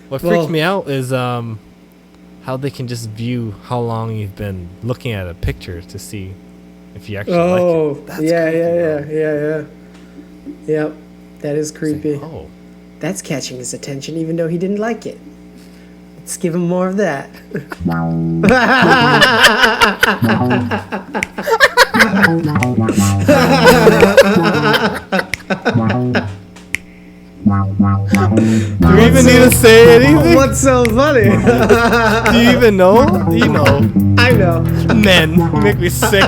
What freaks me out is how they can just view how long you've been looking at a picture to see if you actually like it. That's creepy, yeah. Yep, that is creepy. Like, oh. That's catching his attention even though he didn't like it. Let's give him more of that. Do you even need to say anything? What's so funny? Do you even know? You know. I know. Men, you make me sick.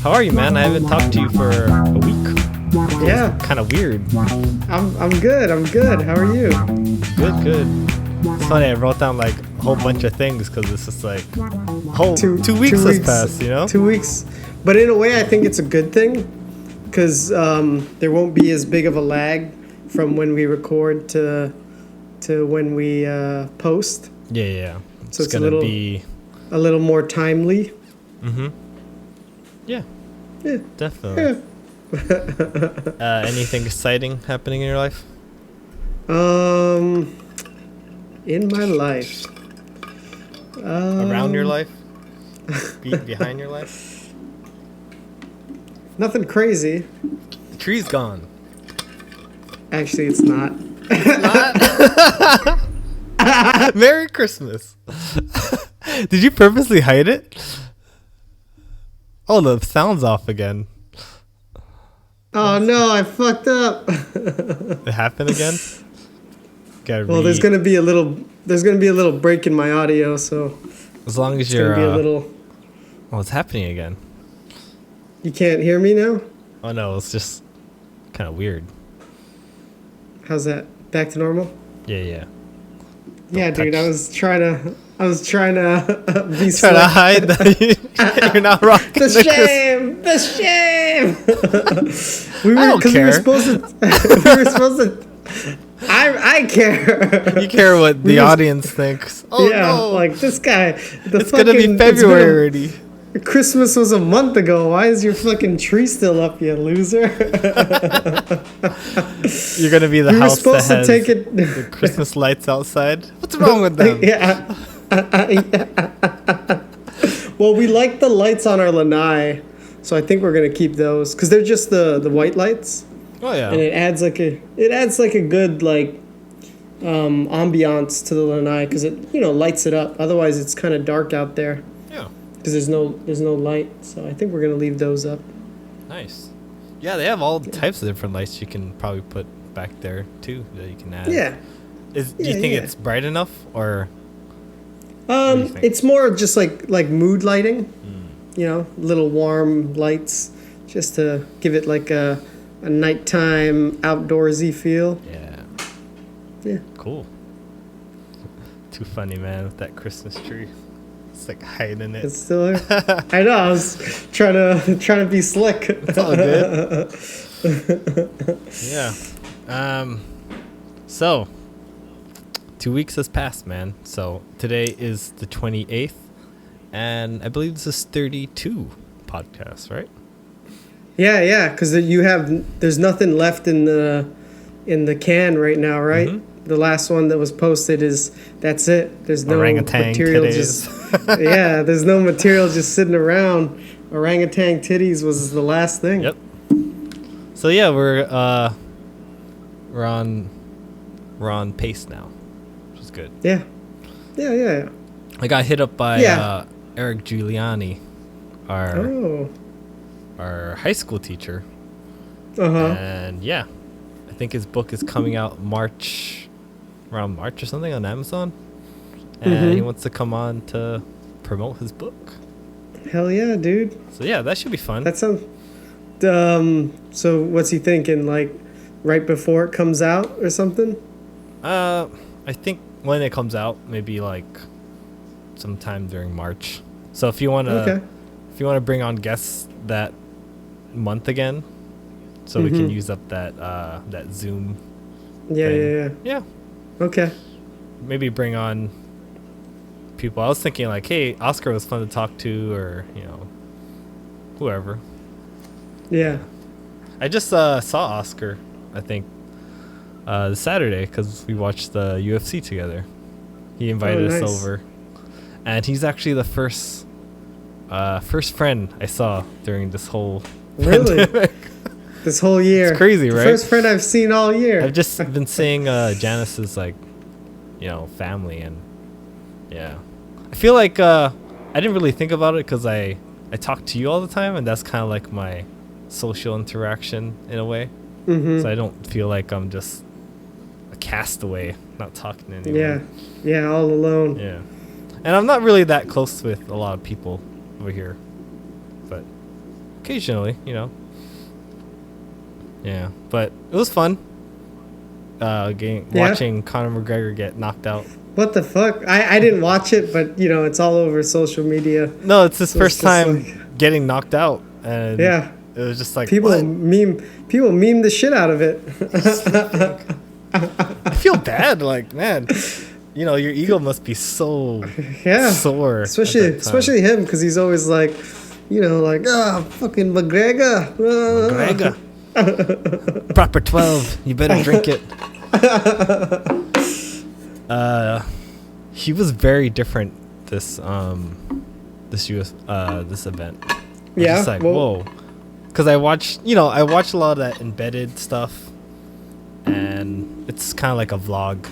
How are you, man? I haven't talked to you for a week. Yeah. Kind of weird. I'm good. How are you? Good. It's funny, I wrote down like a whole bunch of things because it's just like whole 2 weeks has passed, you know? 2 weeks. But in a way, I think it's a good thing because there won't be as big of a lag from when we record to when we post. Yeah. So it's gonna be a little more timely. Mm-hmm. Yeah. Definitely. Yeah. Anything exciting happening in your life? In my life. Around your life? Behind your life? Nothing crazy. The tree's gone. Actually, it's not. Merry Christmas. Did you purposely hide it? Oh, the sound's off again. Oh no, I fucked up. It happened again? Well, there's gonna be a little break in my audio, so as long as it's you're gonna be a little. Oh, it's happening again. You can't hear me now? Oh no, it's just kind of weird. How's that? Back to normal? Yeah. Yeah, dude, I was trying to be Trying to slick. hide that you're not rocking The shame! We don't care. We were supposed to. I care. You care what the audience thinks. Oh yeah, no. like this guy. It's gonna be February already. Christmas was a month ago. Why is your fucking tree still up, you loser? You're gonna be the we house were that supposed has to take it. the Christmas lights outside. What's wrong with them? Yeah. Well, we like the lights on our lanai, so I think we're gonna keep those because they're just the white lights. Oh yeah. And it adds like a good like ambiance to the lanai because it lights it up. Otherwise, it's kind of dark out there. Yeah. Because there's no light, so I think we're gonna leave those up. Nice. Yeah, they have all types of different lights you can probably put back there too that you can add. Yeah. Do you think it's bright enough or? It's more just like mood lighting. Little warm lights, just to give it like a nighttime outdoorsy feel. Yeah. Cool. Too funny, man, with that Christmas tree. It's like hiding it. It's still there. I know. I was trying to be slick. It's all good. Yeah. So 2 weeks has passed, man. So today is the 28th, and I believe this is 32 podcasts, right? Yeah. Because there's nothing left in the can right now, right? Mm-hmm. The last one that was posted that's it. There's no orangutan material titties. There's no material just sitting around. Orangutan titties was the last thing. Yep. So yeah, we're on pace now, which is good. Yeah. I got hit up by Eric Giuliani, our high school teacher. And yeah, I think his book is coming out around March or something on Amazon, and he wants to come on to promote his book. Hell yeah, dude. So yeah, that should be fun. That sounds. So what's he thinking? Like right before it comes out or something? I think when it comes out, maybe like sometime during March. So if you wanna bring on guests that month again, so we can use up that Zoom. Yeah. Okay. Maybe bring on people. I was thinking like, hey, Oscar was fun to talk to, or whoever. Yeah. I just saw Oscar, I think, this Saturday because we watched the UFC together. He invited us over, and he's actually the first friend I saw during this whole pandemic. This whole year. It's crazy, right? First friend I've seen all year. I've just been seeing Janice's family, and yeah, I feel like I didn't really think about it because I talk to you all the time, and that's kind of like my social interaction in a way. Mm-hmm. So I don't feel like I'm just a castaway, not talking to anyone. Yeah, all alone. Yeah, and I'm not really that close with a lot of people over here, but occasionally, Yeah, but it was fun. Watching Conor McGregor get knocked out. What the fuck? I didn't watch it, but it's all over social media. No, it's his first time getting knocked out, and yeah, it was just like people meme the shit out of it. I feel bad, like, man, your ego must be so sore. Especially him, because he's always like, fucking McGregor. Proper 12. You better drink it. He was very different this event. Yeah. Just like, whoa. Because I watch a lot of that embedded stuff, and it's kind of like a vlog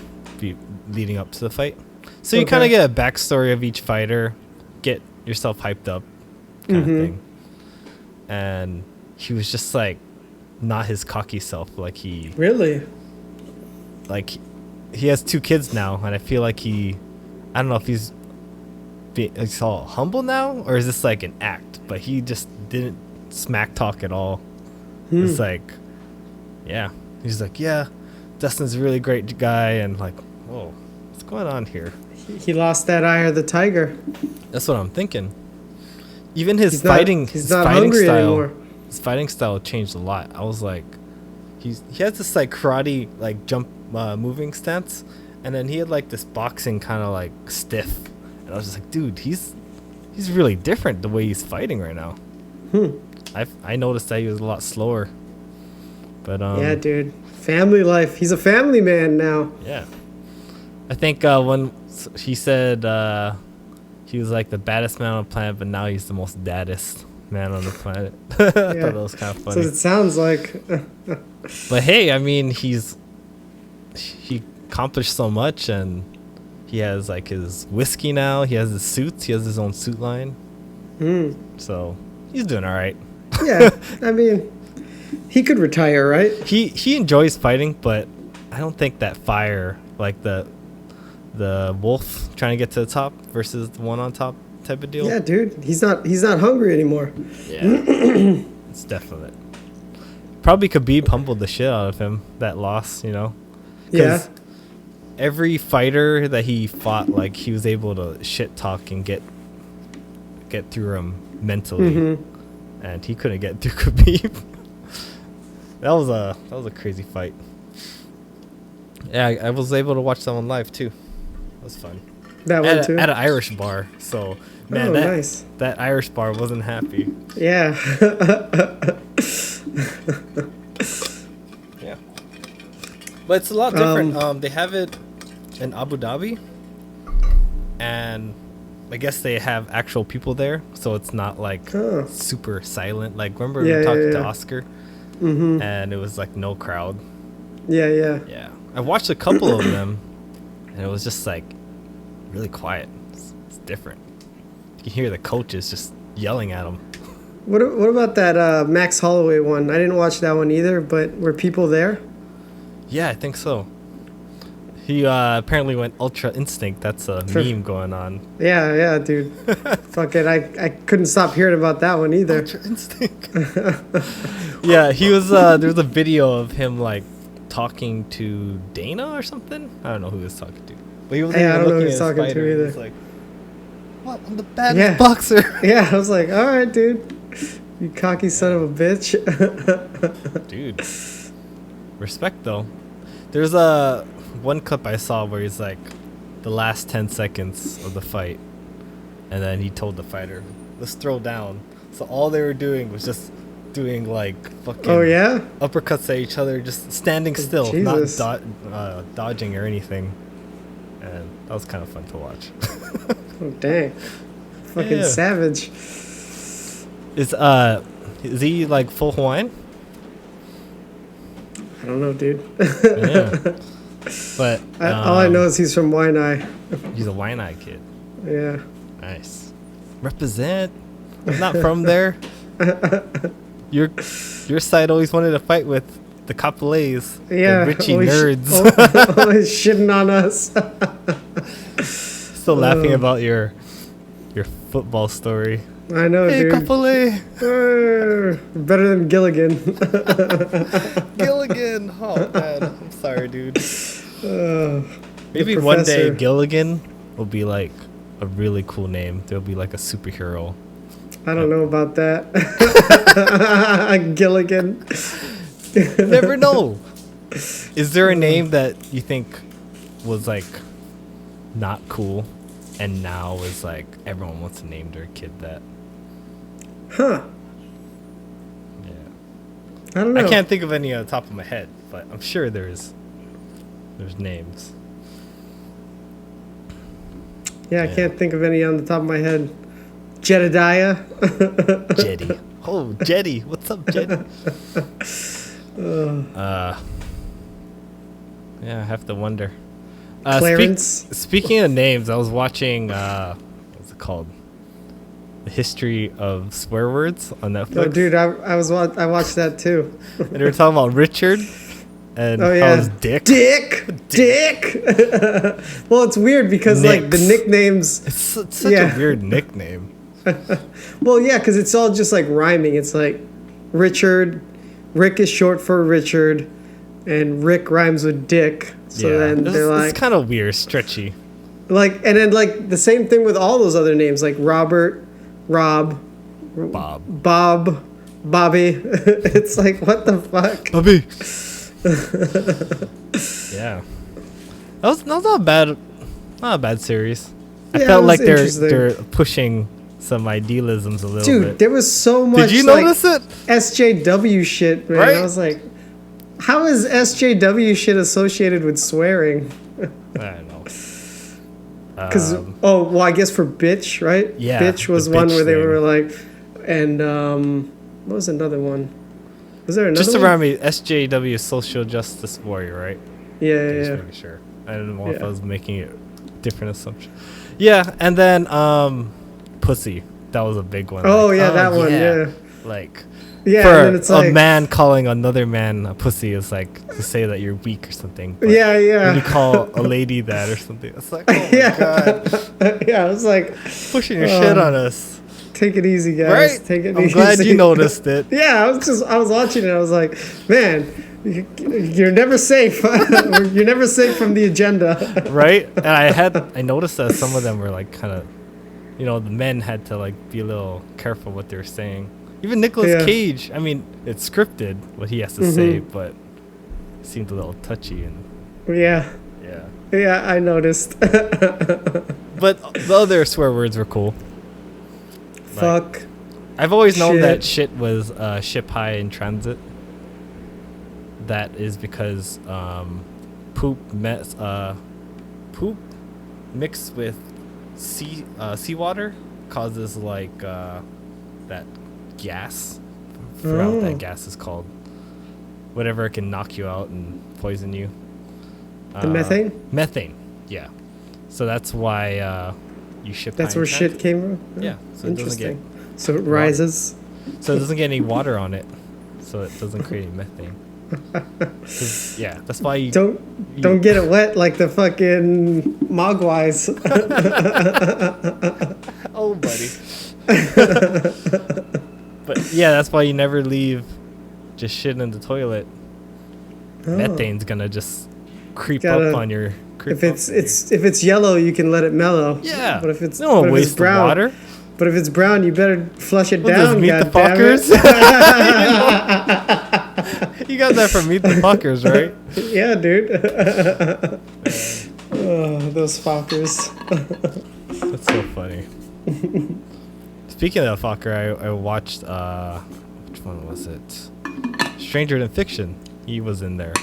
leading up to the fight. So you kind of get a backstory of each fighter, get yourself hyped up, kind of thing. And he was just like not his cocky self. Like he has 2 kids now, and I feel like I don't know if he's all humble now, or is this like an act? But he just didn't smack talk at all. It's like, he's like, Dustin's a really great guy, and like, whoa, what's going on here? He lost that eye of the tiger. That's what I'm thinking. Even his fighting style anymore. His fighting style changed a lot. I was like, he has this like karate like jump moving stance, and then he had like this boxing kind of like stiff, and I was just like, dude, he's really different the way he's fighting right now. I noticed that he was a lot slower, but yeah, dude, family life. He's a family man now. Yeah, I think when he said he was like the baddest man on the planet, but now he's the most daddest man on the planet. I thought that was kind of funny. So it sounds like. But hey, I mean, he accomplished so much, and he has like his whiskey now. He has his suits. He has his own suit line. So he's doing all right. Yeah, I mean, he could retire, right? He enjoys fighting, but I don't think that fire, like the wolf trying to get to the top versus the one on top type of deal. Yeah, dude, he's not hungry anymore. Yeah, it's definite. Probably Khabib humbled the shit out of him, that loss, Yeah. Every fighter that he fought, like, he was able to shit talk and get through him mentally, and he couldn't get through Khabib. That was a crazy fight. Yeah, I was able to watch that one live too. It was fun. That one too? At an Irish bar. So, man, nice. That Irish bar wasn't happy. Yeah. Yeah. But it's a lot different. They have it in Abu Dhabi, and I guess they have actual people there, so it's not like super silent. Like, remember we talked to Oscar, and it was like no crowd. Yeah. I watched a couple of them, and it was just like really quiet. It's different. You can hear the coaches just yelling at them. What about that Max Holloway one? I didn't watch that one either, but were people there? Yeah, I think so. He apparently went Ultra Instinct. That's a meme going on. Yeah, dude. Fuck it. I couldn't stop hearing about that one either. Ultra Instinct. Yeah, he was. There was a video of him like talking to Dana or something. I don't know who he was talking to, but he wasn't even looking at his talking fighter. To either. He's like, "What? I'm the baddest boxer." Yeah, I was like, "All right, dude, you cocky son of a bitch." Dude, respect though. There's one clip I saw where he's like, the last 10 seconds of the fight, and then he told the fighter, "Let's throw down." So all they were doing was just doing like fucking Oh yeah. uppercuts at each other, just standing still, Jesus. not dodging or anything. And that was kind of fun to watch. Oh dang. Fucking Yeah. savage. Is he like full Hawaiian? I don't know, dude. Yeah. But All I know is he's from Waianae. he's a Waianae kid. Yeah. Nice. Represent. I'm not from there. Your side always wanted to fight with the Kapolais. Yeah. The Richie always nerds. always shitting on us. Still laughing about your football story. I know, Hey, dude. Kapolei. Better than Gilligan. Gilligan. Oh man, I'm sorry, dude. Uh, Maybe the one day professor. Gilligan will be like a really cool name. There'll be like a superhero. I don't know about that. Gilligan. Never know. Is there a name that you think was like not cool and now is like everyone wants to name their kid that? Huh. Yeah. I don't know. I can't think of any on the top of my head, but I'm sure there's names. Yeah, I Yeah. can't think of any on the top of my head. Jedediah. Jetty. Oh, Jetty. What's up, Jetty? Yeah, I have to wonder. Clarence. Speaking of names, I was watching what's it called? The History of Swear Words on Netflix. Oh, dude, I watched that too. And they were talking about Richard and Oh how yeah, his dick. Dick. Well, it's weird because like the Nix. nicknames. It's such Yeah. a weird nickname. Well, yeah, because it's all just like rhyming. It's like Richard. Rick is short for Richard, and Rick rhymes with Dick. So then they're like, it's kind of weird, stretchy. and then like the same thing with all those other names like Robert, Rob, Bob. Bob, Bobby. It's like, what the fuck? Bobby. Yeah. That was not a bad series. I Yeah, felt it was like interesting. they're pushing some idealisms a little Dude, bit. there was so much Did you like, notice it? SJW shit, man. Right? I was like, how is SJW shit associated with swearing? I don't know. Because I guess for bitch, right? Yeah, bitch was the one bitch where they thing. were like, and what was another one? Was there another Just to one? remind me, SJW is Social Justice Warrior, right? Yeah, Just yeah, making sure. I didn't know if Yeah. I was making it different assumption. Yeah, and then pussy. That was a big one. Oh, yeah, that one, yeah. Like yeah. for And then it's a like, man calling another man a pussy is like to say that you're weak or something. But yeah, when you yeah, call a lady that or something, it's like, oh my yeah, god, yeah. I was like, pushing your shit on us. take it easy, guys. Right? Take it I'm easy. glad you noticed it. Yeah, I was watching it. I was like, man, you're never safe. You're never safe from the agenda. Right? And I noticed that some of them were like kind of, the men had to like be a little careful what they were saying. Even Nicolas Yeah. Cage, I mean, it's scripted what he has to say, but it seemed a little touchy and Yeah, yeah. yeah, I noticed. But the other swear words were cool. Fuck. I've always known Shit. that shit was ship high in transit. That is because poop mixed with seawater causes like that gas. I forgot what that gas is called. Whatever can knock you out and poison you. The methane? Methane, yeah. So that's why you ship. That's high where in shit transit. came from? Yeah, so it doesn't get Interesting. So it rises? so it doesn't get any water on it, so it doesn't create any methane. 'Cause, yeah, that's why you Don't get it wet like the fucking mogwais. Oh, buddy. But yeah, that's why you never leave just shit in the toilet. Methane's gonna just creep Gotta- up on your. If it's yellow, you can let it mellow. Yeah. But if it's no one but if it's wastes the brown, water. but if it's brown, you better flush it What, those down. Meet the goddammit. Fuckers? You got that from Meet the Fuckers, right? Yeah, dude. Oh, those fuckers. That's so funny. Speaking of Fucker, I watched which one was it? Stranger Than Fiction. He was in there.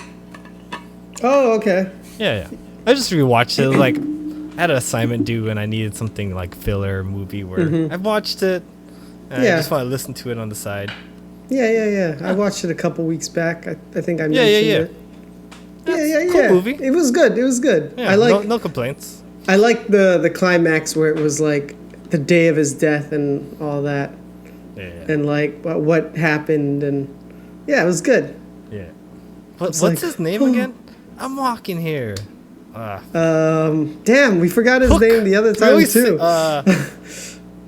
Oh, okay. Yeah. I just rewatched it. It was like I had an assignment due and I needed something like filler movie where I've watched it. And I just want to listen to it on the side. Yeah. I watched it a couple weeks back. I think I mentioned it. Yeah. Cool movie. It was good. Yeah, I like. No complaints. I like the climax where it was like the day of his death and all that, and like what happened, and it was good. Yeah. What's his name again? I'm walking here. Damn, we forgot his name the other time too.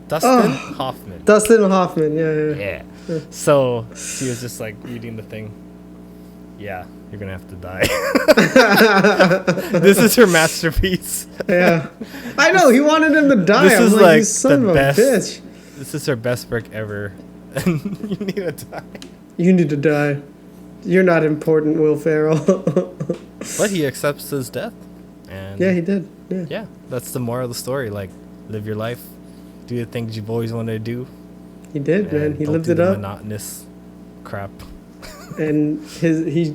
Dustin Hoffman. Dustin Hoffman, yeah. So she was just like reading the thing. Yeah, you're gonna have to die. This is her masterpiece. Yeah, I know. He wanted him to die. This I'm is like, like you son the of best. a bitch. This is her best work ever, and you need to die. You need to die. You're not important, Will Ferrell. But he accepts his death. And yeah, he did. Yeah, that's the moral of the story. Like, live your life, do the things you've always wanted to do. He did, man. He lived it up. Monotonous crap. And he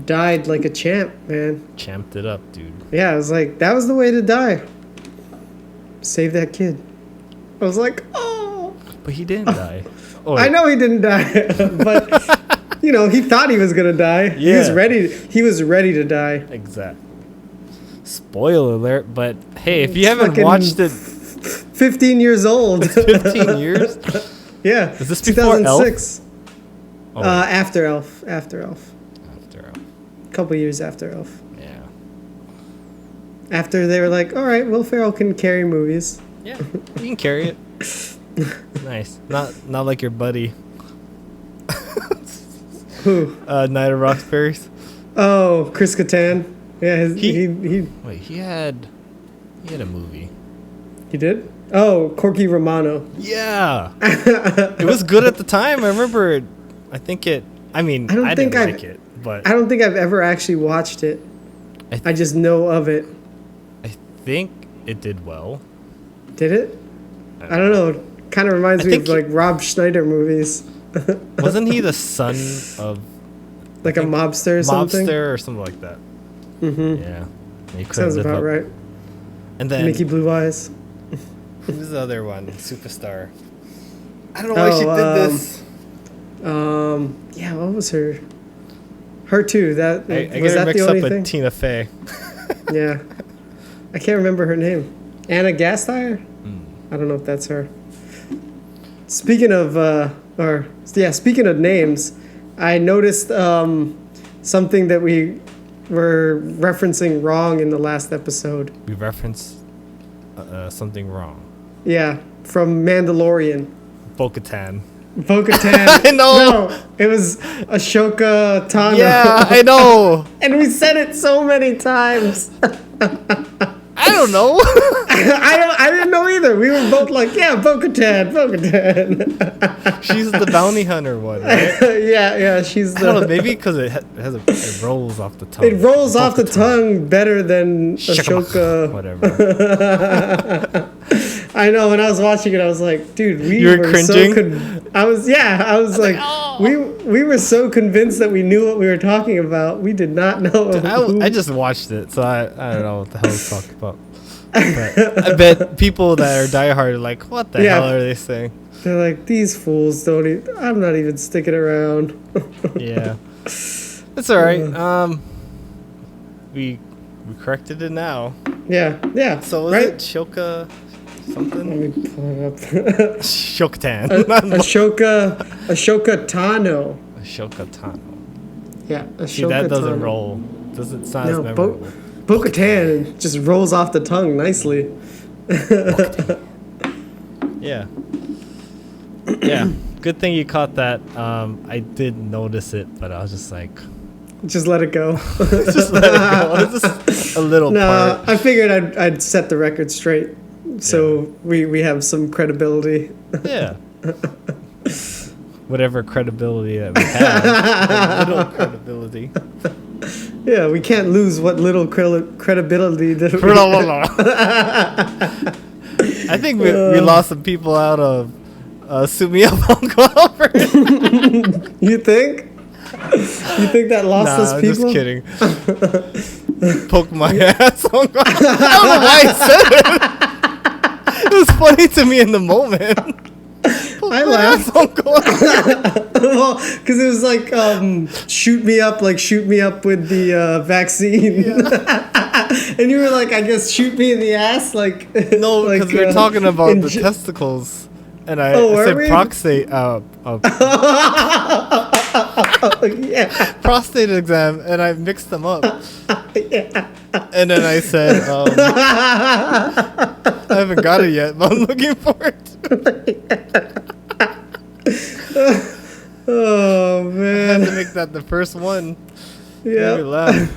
died like a champ, man. Champed it up, dude. Yeah, I was like, that was the way to die. Save that kid. I was like, oh. But he didn't die. Oh, I know he didn't die, but he thought he was gonna die. Yeah. He was ready to die. Exactly. Spoiler alert, but hey, if you haven't watched it, 15 years old. 15 years? Yeah. Is this before 2006? Elf? Oh. After Elf. After Elf. A couple years after Elf. Yeah. After they were like, all right, Will Ferrell can carry movies. Yeah, you can carry it. Nice. Not like your buddy. Who? Night of Roxbury's. Oh, Chris Kattan. Yeah, he Wait, he had a movie. He did? Oh, Corky Romano. Yeah. It was good at the time. I remember it. I think it. I mean, I didn't like it, but I don't think I've ever actually watched it. I just know of it. I think it did well. Did it? I don't know. Kind of reminds me of like Rob Schneider movies. Wasn't he the son of like a mobster or something? Mobster or something like that. Mm-hmm. Yeah. Sounds about right. And then Mickey Blue Eyes. Who's the other one? Superstar. I don't know why she did this. Yeah, what was her? Her too. That I was get her that mixed the only up thing? with Tina Fey. Yeah, I can't remember her name. Anna Gasteyer? I don't know if that's her. Speaking of speaking of names, I noticed something that we were referencing wrong in the last episode. We referenced something wrong. Yeah, from Mandalorian. Bo-Katan. Bo-Katan. I know. No, it was Ashoka Tano. Yeah, I know. And we said it so many times. I don't know. I didn't know either. We were both like, yeah, Bo-Katan. She's the bounty hunter one, right? Yeah, she's the... I don't know, maybe because it rolls off the tongue. It rolls off the tongue better than Ashoka. Whatever. I know, when I was watching it, I was like, dude, we were were cringing? I was like, oh. we were so convinced that we knew what we were talking about. We did not know. I just watched it, so I don't know what the hell it's talking about. But I bet people that are diehard are like, what the hell are they saying? They're like, these fools don't even... I'm not even sticking around. Yeah. It's all right. We corrected it now. Yeah. So was it Shoka something? Let me pull it up. Shokatan. Ashoka Tano. Ashoka Tano. Yeah, Ashoka See, that doesn't Tano. roll. Doesn't sound as memorable. Bo-Katan just rolls off the tongue nicely. Yeah. Yeah. Good thing you caught that. I did notice it, but I was just like... Just let it go. Just let it go. It's just a little part. I figured I'd set the record straight so we have some credibility. Yeah. Whatever credibility that we have. Little credibility. Yeah, we can't lose what little credibility that we I think we lost some people out of suit me up, Uncle Albert. You think? You think that lost us I'm people? just kidding. Poke my ass, Uncle. I don't know why I said it. It was funny to me in the moment. I laughed. Well, because it was like, shoot me up with the vaccine. Yeah. And you were like, I guess shoot me in the ass, like. No, because like, we were talking about the testicles, and I said prostate. Yeah. Prostate exam, and I mixed them up. Yeah. And then I said, I haven't got it yet, but I'm looking for it. Oh man! I had to make that the first one. Yeah, made me laugh.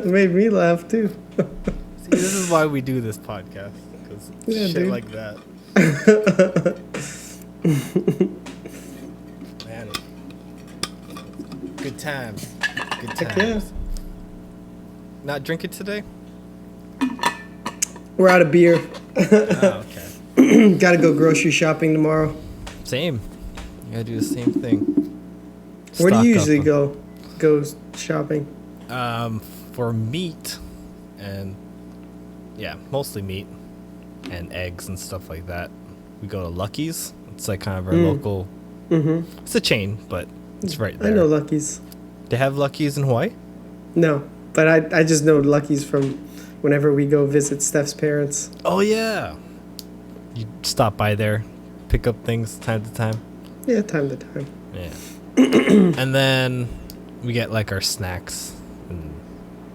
Made me laugh too. See, this is why we do this podcast, because shit dude. like that. Man, good times. Good times. Heck yeah. Not drinking today? We're out of beer. Oh, okay. Gotta go grocery shopping tomorrow. Same. You gotta do the same thing. Where do you Stock usually up go shopping? for meat and mostly meat and eggs and stuff like that. We go to Lucky's. It's like kind of our local. Mm-hmm. It's a chain, but it's right there. I know Lucky's. They have Lucky's in Hawaii? No, but I just know Lucky's from whenever we go visit Steph's parents. Oh yeah. You stop by there, pick up things time to time. Yeah, time to time. Yeah. And then we get like our snacks and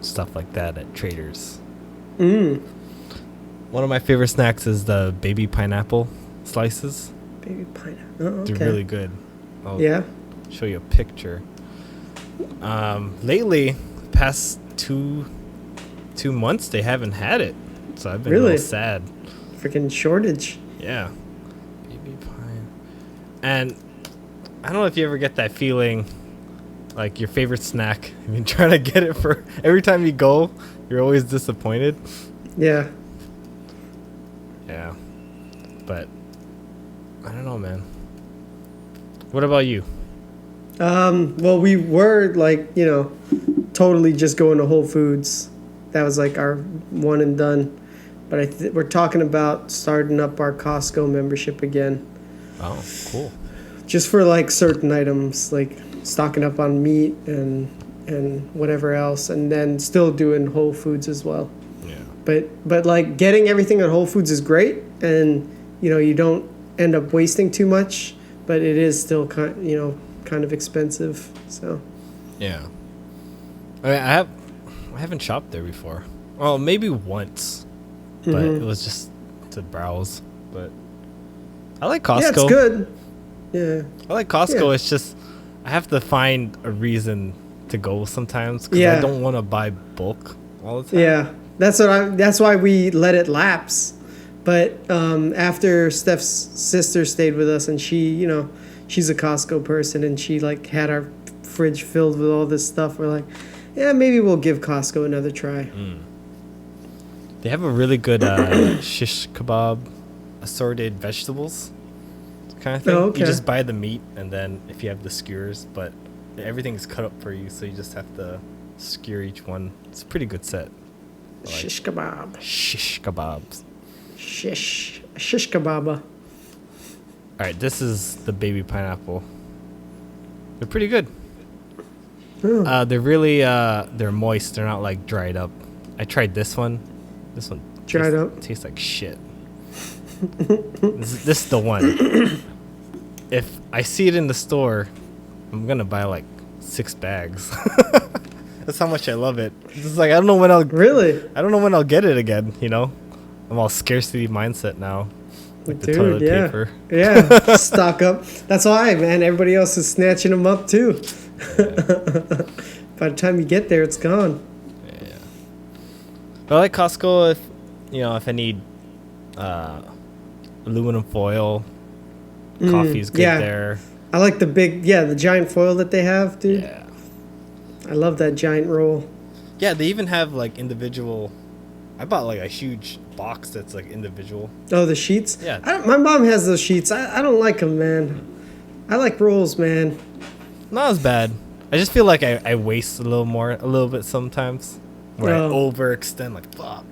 stuff like that at Trader's. One of my favorite snacks is the baby pineapple slices. Baby pineapple. Oh, okay. They're really good. I'll show you a picture. Lately, past two months, they haven't had it. So I've been really sad. Freaking shortage. Yeah. Baby pine. And I don't know if you ever get that feeling, like your favorite snack, and you're trying to get it for every time you go, you're always disappointed. Yeah. Yeah. But I don't know, man. What about you? Well, we were like, totally just going to Whole Foods. That was like our one and done. But we're talking about starting up our Costco membership again. Oh, cool. Just for like certain items, like stocking up on meat and whatever else, and then still doing Whole Foods as well. Yeah. But like getting everything at Whole Foods is great, and you don't end up wasting too much, but it is still kind of expensive. So. Yeah. I mean, I haven't shopped there before. Well, maybe once, but it was just to browse. But I like Costco. Yeah, it's good. Yeah. I like Costco. Yeah. It's just I have to find a reason to go sometimes because I don't want to buy bulk all the time. Yeah, that's why we let it lapse. But after Steph's sister stayed with us, and she, she's a Costco person, and she like had our fridge filled with all this stuff. We're like, yeah, maybe we'll give Costco another try. They have a really good shish kebab assorted vegetables kind of thing. Oh, okay. You just buy the meat, and then if you have the skewers, but everything's cut up for you, so you just have to skewer each one. It's a pretty good set. Shish kebab. Shish kebabs. Shish kebaba. All right, this is the baby pineapple. They're pretty good. Oh. They're really they're moist. They're not like dried up. I tried this one. This one dried up. Tastes like shit. This is the one. If I see it in the store, I'm gonna buy like 6 bags. That's how much I love it. It's like I don't know when I'll get it again. I'm all scarcity mindset now. Like the toilet paper. Yeah, stock up. That's why, man. Everybody else is snatching them up too. By the time you get there, it's gone. Yeah. But I like Costco if I need aluminum foil. Coffee's good there. I like the giant foil that they have, dude. Yeah. I love that giant roll. Yeah, they even have like individual I bought like a huge box that's like individual. Oh, the sheets? Yeah. My mom has those sheets. I don't like them, man. I like rolls, man. Not as bad. I just feel like I waste a little bit sometimes. Where I overextend, like fuck.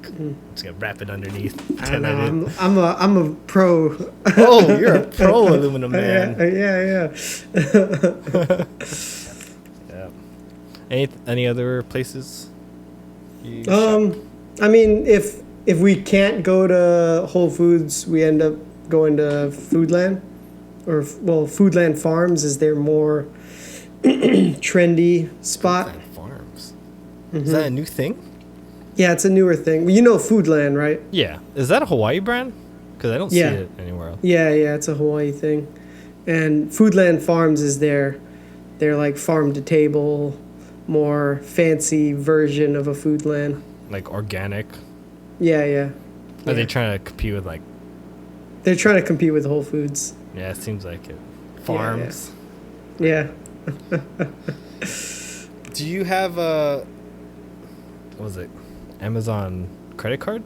Just gonna wrap it underneath. I know. I'm a pro. Oh, you're a pro aluminum man. Yeah. Yeah. Any other places? I mean, if we can't go to Whole Foods, we end up going to Foodland, Foodland Farms is their more trendy spot. Foodland Farms. Is that a new thing? Yeah, it's a newer thing. You know Foodland, right? Yeah. Is that a Hawaii brand? Because I don't see it anywhere else. Yeah, it's a Hawaii thing. And Foodland Farms is their like farm to table, more fancy version of a Foodland. Like organic? Yeah. Are they trying to compete with like... They're trying to compete with Whole Foods. Yeah, it seems like it. Farms. Yeah. Do you have a... What was it? Amazon credit card?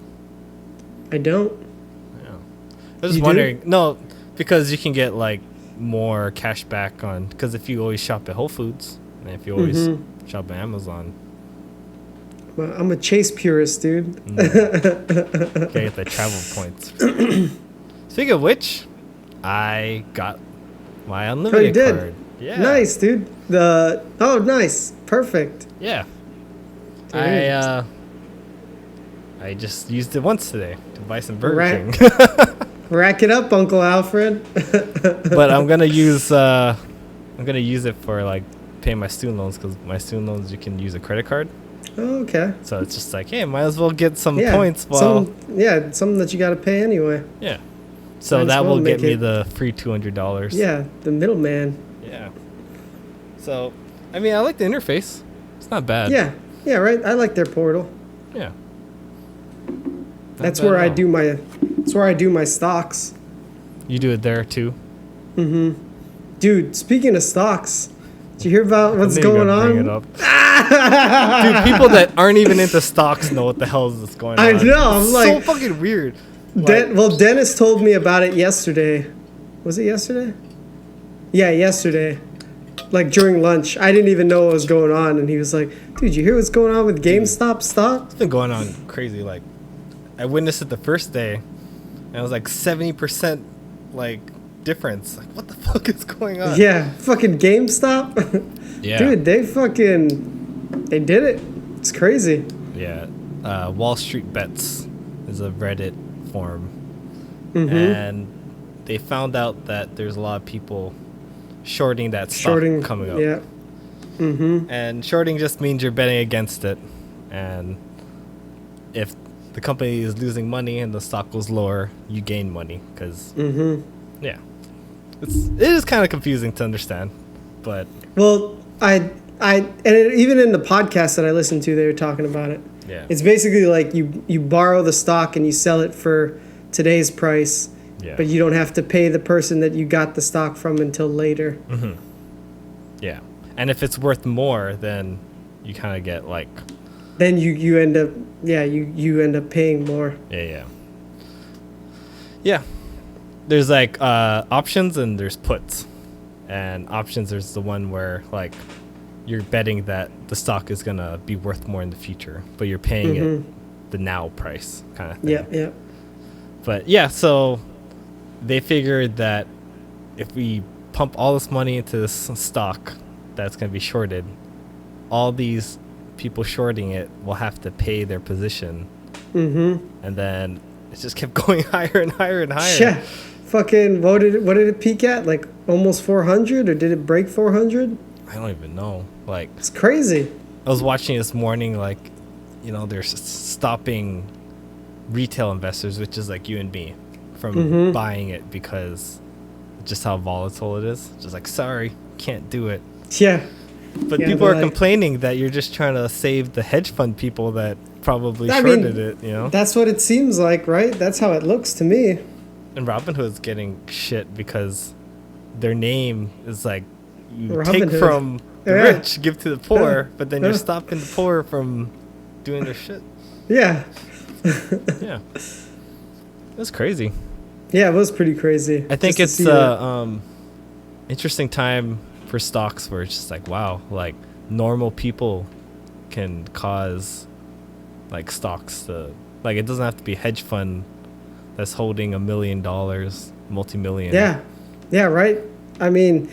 I don't. Yeah. I was just wondering. No, because you can get like more cash back on... Because if you always shop at Whole Foods, and if you always shop at Amazon... Well, I'm a Chase purist, dude. Gotta get the travel points. Speaking of which, I got my unlimited card. Yeah. Nice, dude. Nice. Perfect. Yeah. Dude. I just used it once today to buy some Burger King. Rack it up, Uncle Alfred. But I'm gonna use it for like paying my student loans, because my student loans you can use a credit card. Oh, okay. So it's just like, hey, might as well get some points. Something that you got to pay anyway. Yeah. So that will get me the free $200. Yeah, the middleman. Yeah. So, I mean, I like the interface. It's not bad. Yeah, right. I like their portal. Yeah. That's where I do my stocks. You do it there too? Mm-hmm. Dude, speaking of stocks, did you hear about what's going on? Bring it up. Dude, people that aren't even into stocks know what the hell is going on. I know. I'm it's like, so fucking weird. Dennis told me about it yesterday. Was it yesterday? Yeah, yesterday. Like during lunch. I didn't even know what was going on, and he was like, dude, you hear what's going on with GameStop stock? It's been going on crazy. Like, I witnessed it the first day, and it was like 70% like difference. Like, what the fuck is going on? Yeah, fucking GameStop. Yeah. Dude, they did it. It's crazy. Yeah. Wall Street Bets is a Reddit forum. And they found out that there's a lot of people shorting that stock coming up. Yeah. And shorting just means you're betting against it. And if the company is losing money and the stock goes lower, you gain money. Because, yeah. It is kind of confusing to understand. But... Well, even in the podcast that I listened to, they were talking about it. Yeah. It's basically like you borrow the stock and you sell it for today's price, but you don't have to pay the person that you got the stock from until later. Yeah. And if it's worth more, then you kind of get like... Then you end up, you end up paying more. Yeah. There's like options and there's puts. And options, there's the one where like you're betting that the stock is going to be worth more in the future, but you're paying it the now price kind of thing. Yeah. But yeah, so they figured that if we pump all this money into this stock that's going to be shorted, all these people shorting it will have to pay their position. And then it just kept going higher and higher and higher. Yeah. Fucking, what did it peak at? Like almost 400, or did it break 400? I don't even know. Like, it's crazy. I was watching this morning, like, they're stopping retail investors, which is like you and me, from buying it because just how volatile it is. Just like, sorry, can't do it. Yeah. But people are complaining that you're just trying to save the hedge fund people that probably shorted it, That's what it seems like, right? That's how it looks to me. And Robinhood's getting shit because their name is like, you Robinhood. take from the rich, give to the poor, but then you're stopping the poor from doing their shit. Yeah. Yeah. That's crazy. Yeah, it was pretty crazy. I think it's interesting time for stocks where it's just like, wow, like normal people can cause like stocks to, like, it doesn't have to be a hedge fund that's holding $1 million, multi-million. Yeah, right. I mean,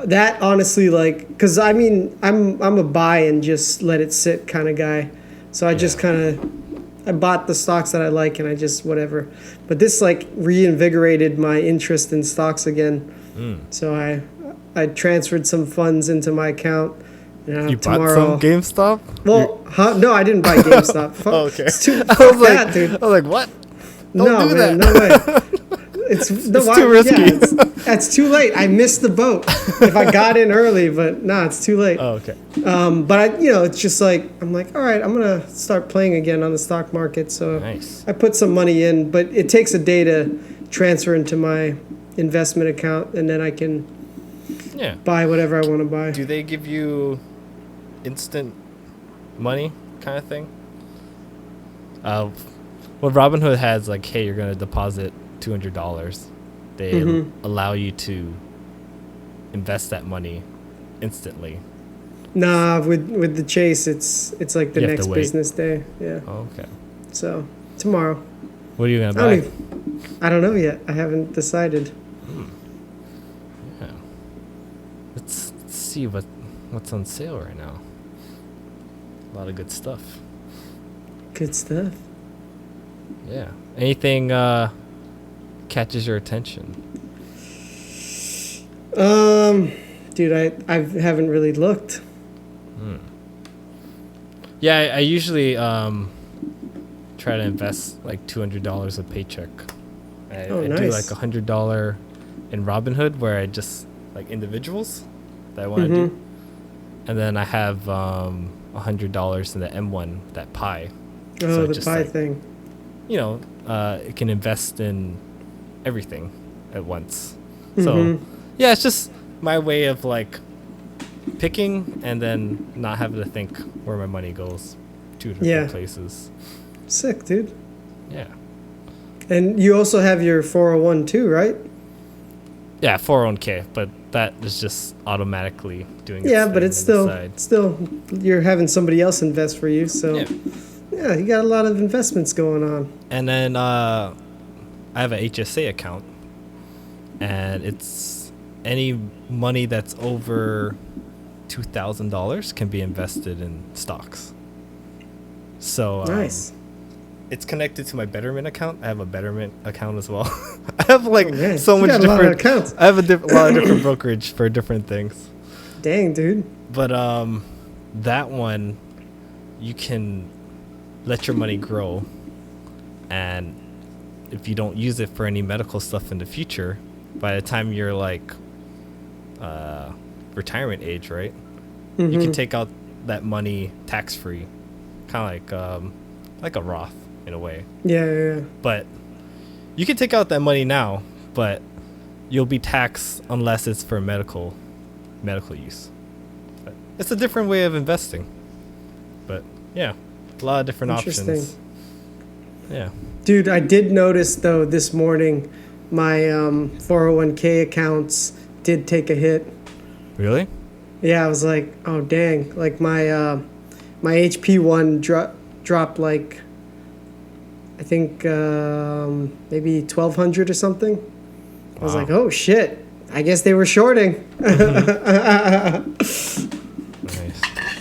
that honestly, like, because I mean, I'm a buy and just let it sit kind of guy. So I just kind of, I bought the stocks that I like and I just whatever. But this like reinvigorated my interest in stocks again. So I transferred some funds into my account. You bought some GameStop? Well, no, I didn't buy GameStop. Oh, okay. I was like, dude. I was like, what? Don't do that. No way. It's too risky. Yeah, it's too late. I missed the boat. If I got in early, but it's too late. Oh, okay. But it's just like I'm like, all right, I'm gonna start playing again on the stock market. So nice. I put some money in, but it takes a day to transfer into my investment account, and then I can buy whatever I want to buy. Do they give you instant money kind of thing? What Robinhood has, like, hey, you're gonna deposit $200. They allow you to invest that money instantly. Nah, with the Chase, it's like the next business day. Yeah. Oh, okay. So tomorrow. What are you gonna buy? I don't know yet. I haven't decided. Yeah. Let's see what's on sale right now. A lot of good stuff. Good stuff. Yeah. Anything catches your attention? Dude, I haven't really looked. Yeah, I usually try to invest like $200 a paycheck. I nice. do like $100 in Robinhood, where I just like individuals that I want to do, and then I have $100 in the M1, that pie. Oh, so the pie thing. It can invest in everything at once. So yeah, it's just my way of like picking and then not having to think where my money goes to different places. Sick, dude. Yeah. And you also have your 401 too, right? Yeah, 401k, but that is just automatically doing but it's still you're having somebody else invest for you, so yeah, you got a lot of investments going on. And then I have an HSA account, and it's any money that's over $2,000 can be invested in stocks. So nice. It's connected to my Betterment account. I have a Betterment account as well. I have so much different accounts. I have a lot of different brokerage for different things. Dang, dude. But that one, you can let your money grow, and if you don't use it for any medical stuff in the future, by the time you're like retirement age, right? You can take out that money tax free, kind of like a Roth in a way. Yeah. But you can take out that money now, but you'll be taxed unless it's for medical use. But it's a different way of investing. But yeah, a lot of different options. Yeah. Dude, I did notice though this morning my 401k accounts did take a hit. Really? Yeah, I was like, oh dang! Like my HP one dropped like I think maybe 1,200 or something. Wow. I was like, oh shit! I guess they were shorting. Nice.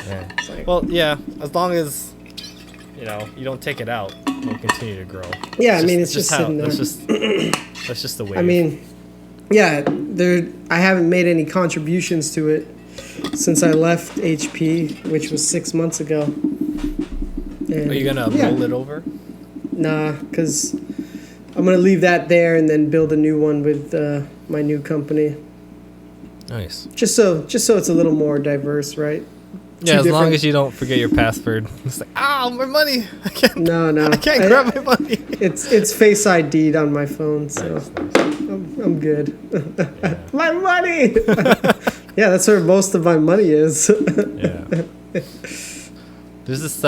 Yeah. Well, yeah. As long as you don't take it out, it'll continue to grow. Yeah, it's just sitting there. That's just the way. I mean, yeah, I haven't made any contributions to it since I left HP, which was 6 months ago. And are you gonna roll it over? Nah, because I'm gonna leave that there and then build a new one with my new company. Nice. Just so it's a little more diverse, right? Yeah, as long as you don't forget your password. It's like, my money! I can't. No. I can't grab my money. It's Face ID'd on my phone, so nice. I'm good. Yeah. My money. Yeah, that's where most of my money is. Yeah. There's this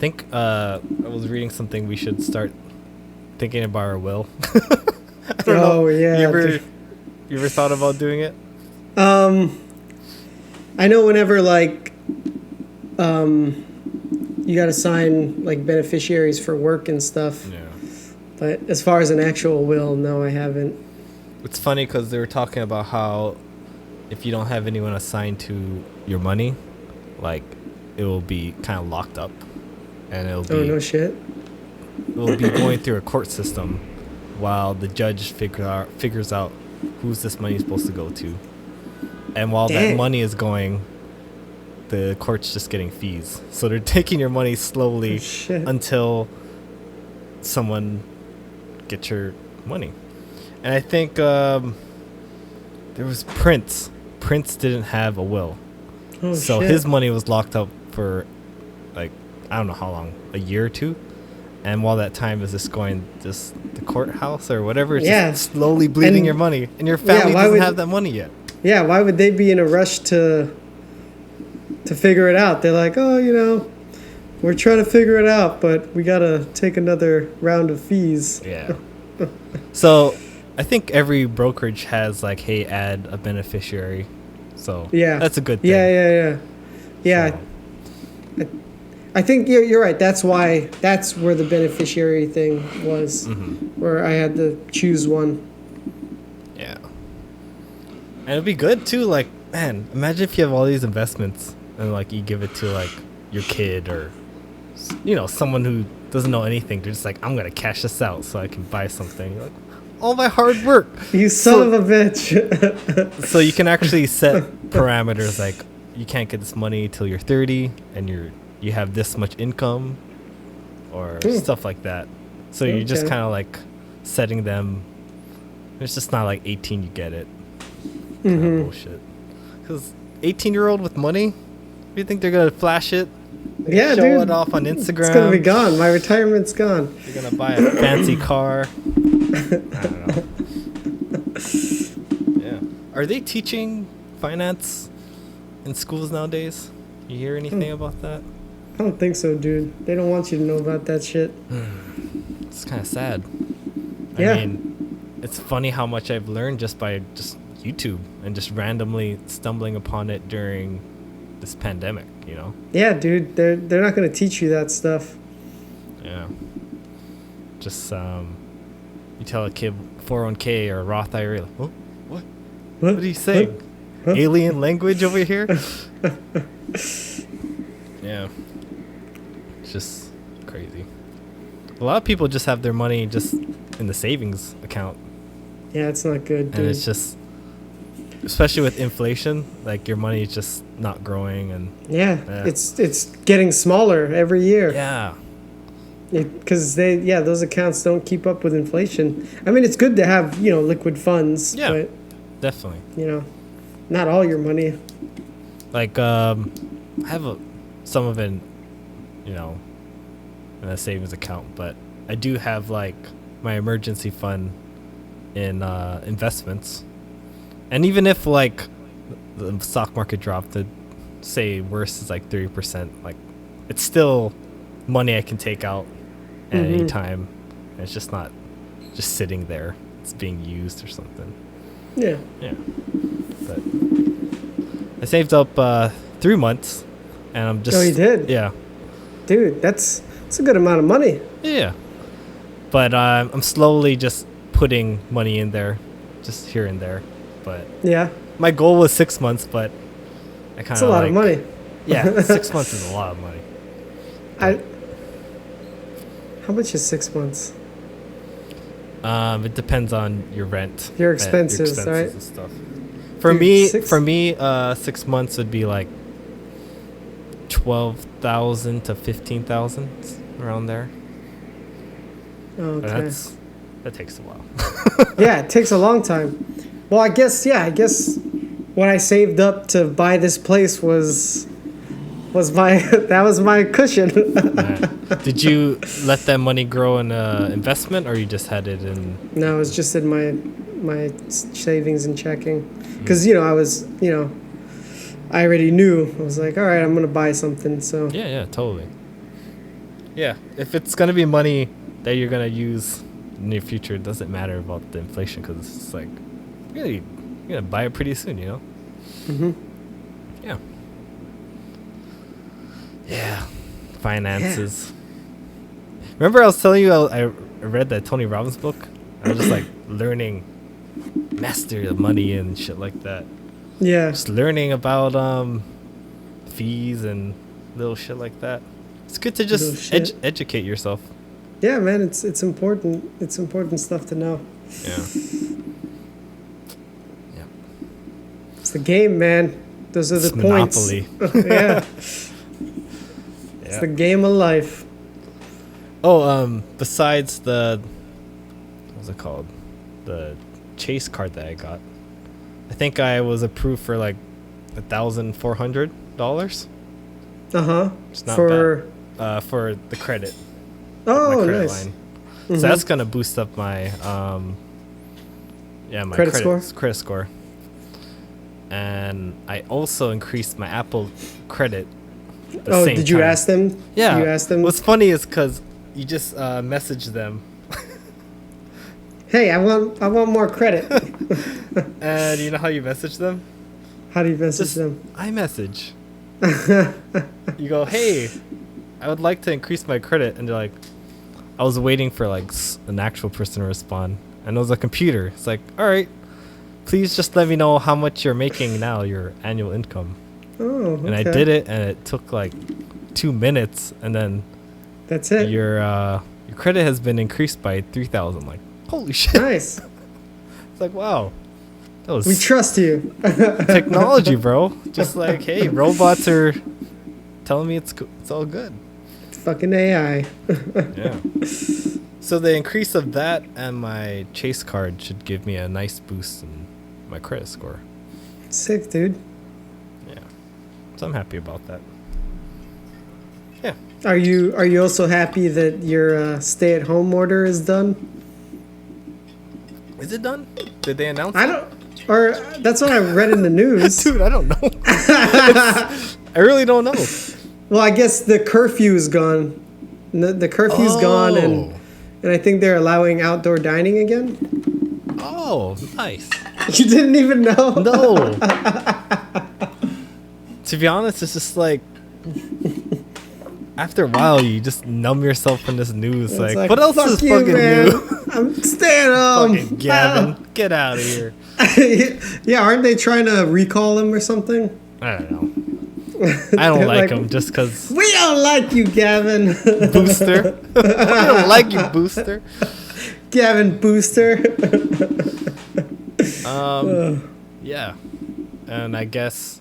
think I was reading something. We should start thinking about our will. I don't know. Yeah. You ever thought about doing it? I know whenever like you got to sign like beneficiaries for work and stuff. Yeah. But as far as an actual will, no, I haven't. It's funny because they were talking about how if you don't have anyone assigned to your money, like it will be kind of locked up, and it'll be no shit. It will be going through a court system while the judge figures out who's this money supposed to go to, and while that money is going, the court's just getting fees. So they're taking your money slowly until someone gets your money. And I think there was Prince. Prince didn't have a will. So his money was locked up for, like, I don't know how long, a year or two. And while that time is just going, just the courthouse or whatever, it's just slowly bleeding your money. And your family doesn't have that money yet. Yeah, why would they be in a rush to figure it out? They're like, oh, you know, we're trying to figure it out, but we got to take another round of fees. Yeah. So I think every brokerage has like, hey, add a beneficiary. So that's a good thing. Yeah. So. I think you're right. That's where the beneficiary thing was, where I had to choose one. Yeah. And it'd be good too. Like, man, imagine if you have all these investments and like you give it to like your kid or, you know, someone who doesn't know anything. They're just like, I'm gonna cash this out so I can buy something. You're like, all my hard work. You son of a bitch. So you can actually set parameters like you can't get this money till you're 30 and you have this much income or stuff like that. So you're just kind of like setting them. It's just not like 18 you get it. Kind of bullshit. Because 18-year-old with money, you think they're gonna flash it? Yeah, show dude. it off on Instagram. It's gonna be gone. My retirement's gone. You're gonna buy a fancy car. I don't know. Yeah. Are they teaching finance in schools nowadays? You hear anything about that? I don't think so, dude. They don't want you to know about that shit. It's kind of sad. Yeah. I mean, it's funny how much I've learned just by just YouTube and just randomly stumbling upon it during this pandemic, you know? Yeah, dude. They're not going to teach you that stuff. Yeah. Just, you tell a kid 401k or Roth IRA, like, oh, what? What are you saying? Huh? Alien language over here? Yeah. It's just crazy. A lot of people just have their money just in the savings account. Yeah, it's not good, dude. And it's just, especially with inflation, like your money is just not growing, and it's getting smaller every year. Yeah. Because those accounts don't keep up with inflation. I mean, it's good to have, you know, liquid funds. Yeah, but, definitely. You know, not all your money. Like, I have some of it, you know, in a savings account, but I do have like my emergency fund in investments. And even if like the stock market dropped to say worse is like 30%, like it's still money I can take out at any time. And it's just not just sitting there. It's being used or something. Yeah. Yeah. But I saved up 3 months, and I'm just. Oh, you did? Yeah. Dude, that's a good amount of money. Yeah. But I'm slowly just putting money in there, just here and there. But yeah, my goal was 6 months, but I kind of. It's a lot of money. Yeah, 6 months is a lot of money. How much is 6 months? It depends on your rent, your expenses, right? And stuff. For me, 6 months would be like 12,000 to 15,000, around there. Okay. That takes a while. Yeah, it takes a long time. Well, I guess what I saved up to buy this place was my cushion. Did you let that money grow in investment, or you just had it in? No, it was just in my savings and checking, because I already knew. I was like, all right, I'm gonna buy something. So yeah, totally. Yeah, if it's gonna be money that you're gonna use in the near future, it doesn't matter about the inflation because it's just like you're gonna buy it pretty soon, you know? Mm-hmm. Yeah. Yeah. Finances. Yeah. Remember I was telling you I read that Tony Robbins book? I was just like learning mastery of money and shit like that. Yeah. Just learning about fees and little shit like that. It's good to just educate yourself. Yeah, man, it's important. It's important stuff to know. Yeah. Yeah. It's the game, man. Those are the points. Monopoly. Yeah. It's the game of life. Oh, besides what's it called? The Chase card that I got. I think I was approved for like $1,400. Uh-huh. It's not bad. For the credit. Oh, my credit nice. line. Mm-hmm. So that's gonna boost up my my credit score. And I also increased my Apple credit. Did you ask them? Yeah. You asked them? What's funny is because you just message them. Hey, I want more credit. And you know how you message them? How do you message them? iMessage. You go, hey, I would like to increase my credit, and they're like, I was waiting for like an actual person to respond, and it was a computer. It's like, all right, please just let me know how much you're making now, your annual income. Oh, okay. And I did it, and it took like 2 minutes, and then that's it. Your credit has been increased by 3,000. Like, holy shit! Nice. It's like, wow. We trust you. Technology, bro. Just like, hey, robots are telling me it's all good. It's fucking AI. Yeah. So the increase of that and my Chase card should give me a nice boost in my credit score. Sick, dude. Yeah. So I'm happy about that. Yeah. Are you also happy that your stay-at-home order is done? Is it done? Did they announce it? Or that's what I read in the news. Dude, I don't know. I really don't know. Well, I guess the curfew is gone. The curfew's gone, and I think they're allowing outdoor dining again. Oh, nice. You didn't even know? No. To be honest, it's just like after a while, you just numb yourself in this news. Like, what else is fucking new? I'm staying home. Fucking Gavin, get out of here. Yeah, aren't they trying to recall him or something? I don't know. I don't like him just because. We don't like you, Gavin. Booster. We don't like you, Booster. Gavin Booster. Yeah. And I guess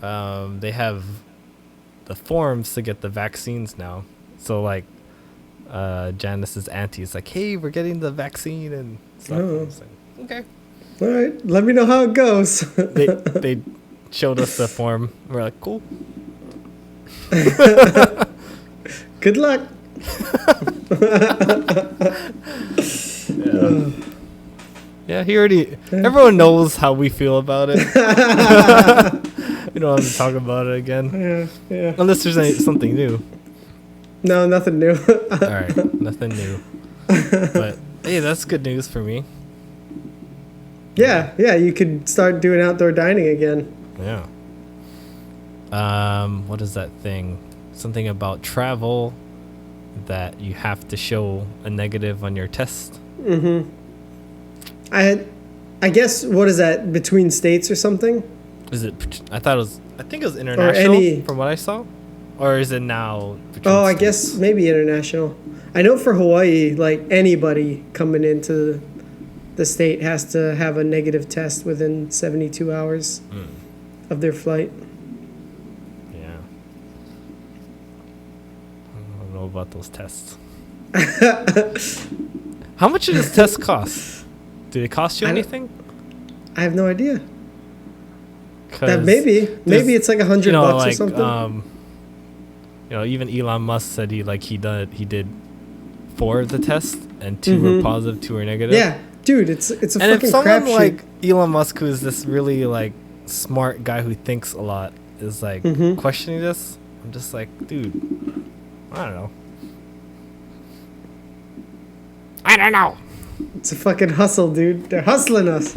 they have the forms to get the vaccines now. So like Janice's auntie is like, hey, we're getting the vaccine and stuff. Like, okay. All right. Let me know how it goes. They showed us the form. We're like, cool. Good luck. Yeah. Yeah, he already. Everyone knows how we feel about it. We don't have to talk about it again. Yeah. Unless there's something new. No, nothing new. All right, nothing new. But hey, that's good news for me. Yeah, you could start doing outdoor dining again. Yeah. What is that thing? Something about travel that you have to show a negative on your test. Mm-hmm. I guess, what is that, between states or something? Is it? I think it was international from what I saw. Or is it now? I guess maybe international. I know for Hawaii, like anybody coming into the state has to have a negative test within 72 hours of their flight. Yeah. I don't know about those tests. How much does this test cost? Do they cost you anything? I have no idea. That maybe it's like $100 like, or something. Even Elon Musk said he did 4 of the tests and 2 were positive, 2 were negative. Yeah, dude, it's a and fucking crapshoot. And if someone like Elon Musk, who is this really like smart guy who thinks a lot, is like questioning this, I'm just like, dude, I don't know. I don't know. It's a fucking hustle, dude. They're hustling us.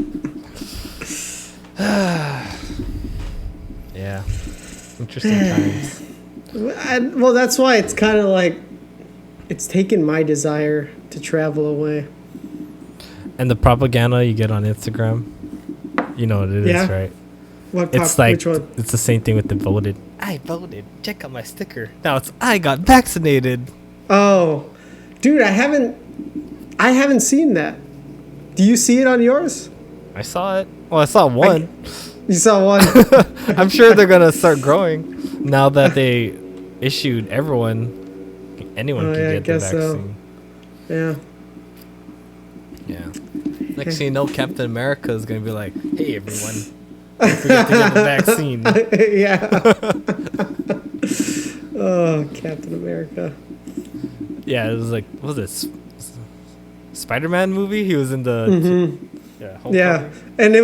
Yeah. Interesting times. Well, that's why it's kind of like it's taken my desire to travel away. And the propaganda you get on Instagram, you know what it is, right? It's like which one? it's the same thing with the voted. I voted. Check out my sticker. Now it's I got vaccinated. Oh, dude, I haven't seen that. Do you see it on yours? I saw it. Well, I saw one. You saw one. I'm sure they're gonna start growing now that they issued anyone can get the vaccine. So. Yeah. Yeah. Next thing you know, Captain America is gonna be like, "Hey, everyone, don't forget to get the vaccine." Yeah. Oh, Captain America. Yeah, it was like, what was it? Spider-Man movie? He was in the Yeah, and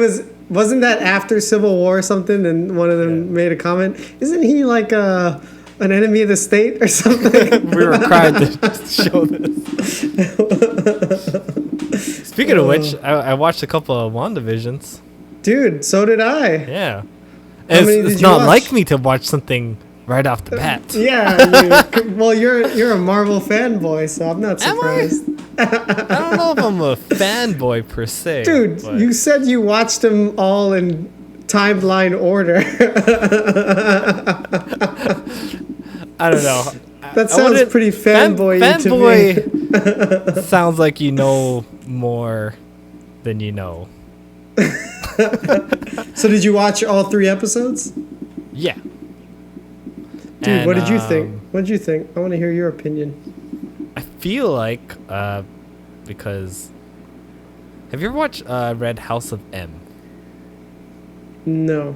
wasn't that after Civil War or something? And one of them made a comment. Isn't he like an enemy of the state or something? We were crying to show this. Speaking of which, I watched a couple of Wanda Visions. Dude, so did I. Yeah. It's not like me to watch something right off the bat. Yeah. Well, you're a Marvel fanboy, so I'm not surprised. I don't know if I'm a fanboy per se. Dude, you said you watched them all in timeline order. I don't know. That sounds pretty fanboy to me. Fanboy sounds like you know more than you know. So did you watch all 3 episodes? Yeah. Dude, and, what did you think? What did you think? I want to hear your opinion. I feel like, because... Have you ever watched read House of M? No.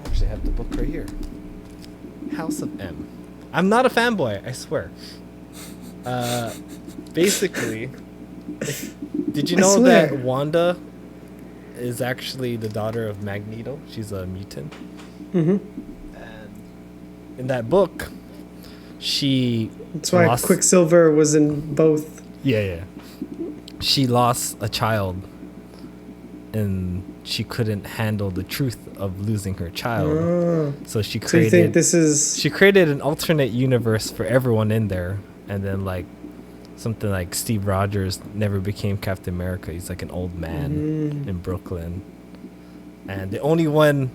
I actually have the book right here. House of M. I'm not a fanboy, I swear. Basically, did you know that Wanda is actually the daughter of Magneto? She's a mutant. Mm-hmm. And in that book, that's why Quicksilver was in both. Yeah. She lost a child, and she couldn't handle the truth of losing her child. Oh. So she created. So you think She created an alternate universe for everyone in there, and then like something like Steve Rogers never became Captain America. He's like an old man in Brooklyn, and the only one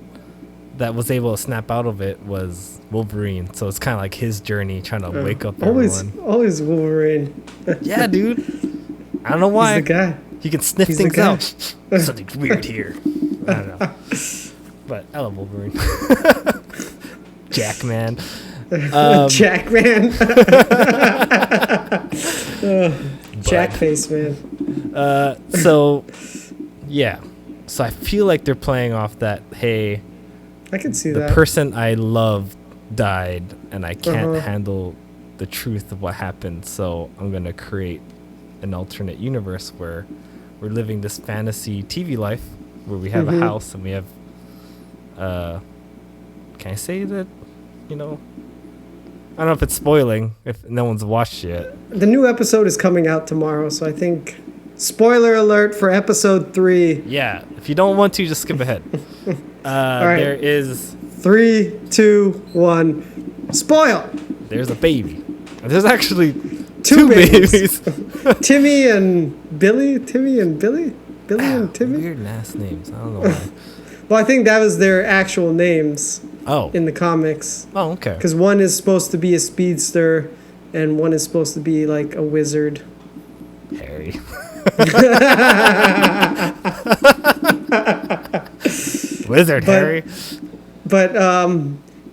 that was able to snap out of it was Wolverine. So it's kind of like his journey trying to wake up everyone. Always Wolverine. Yeah, dude. I don't know why. He's the guy. He can sniff things out. Something's weird here. I don't know. But I love Wolverine. Jackman. Jackman. Jackface, man. So, yeah. So I feel like they're playing off that, hey, I can see the person I love died, and I can't handle the truth of what happened, so I'm going to create an alternate universe where we're living this fantasy TV life where we have a house and we have can I say that, you know, I don't know if it's spoiling if no one's watched yet. The new episode is coming out tomorrow, so I think spoiler alert for episode 3. Yeah, if you don't want to, just skip ahead. Right. There is 3, 2, 1 spoil. There's a baby. There's actually 2 babies. Timmy and Billy. Billy and Timmy. Weird last names. I don't know why. Well, I think that was their actual names. Oh. In the comics. Oh, okay. Because one is supposed to be a speedster, and one is supposed to be like a wizard. Harry. Harry. But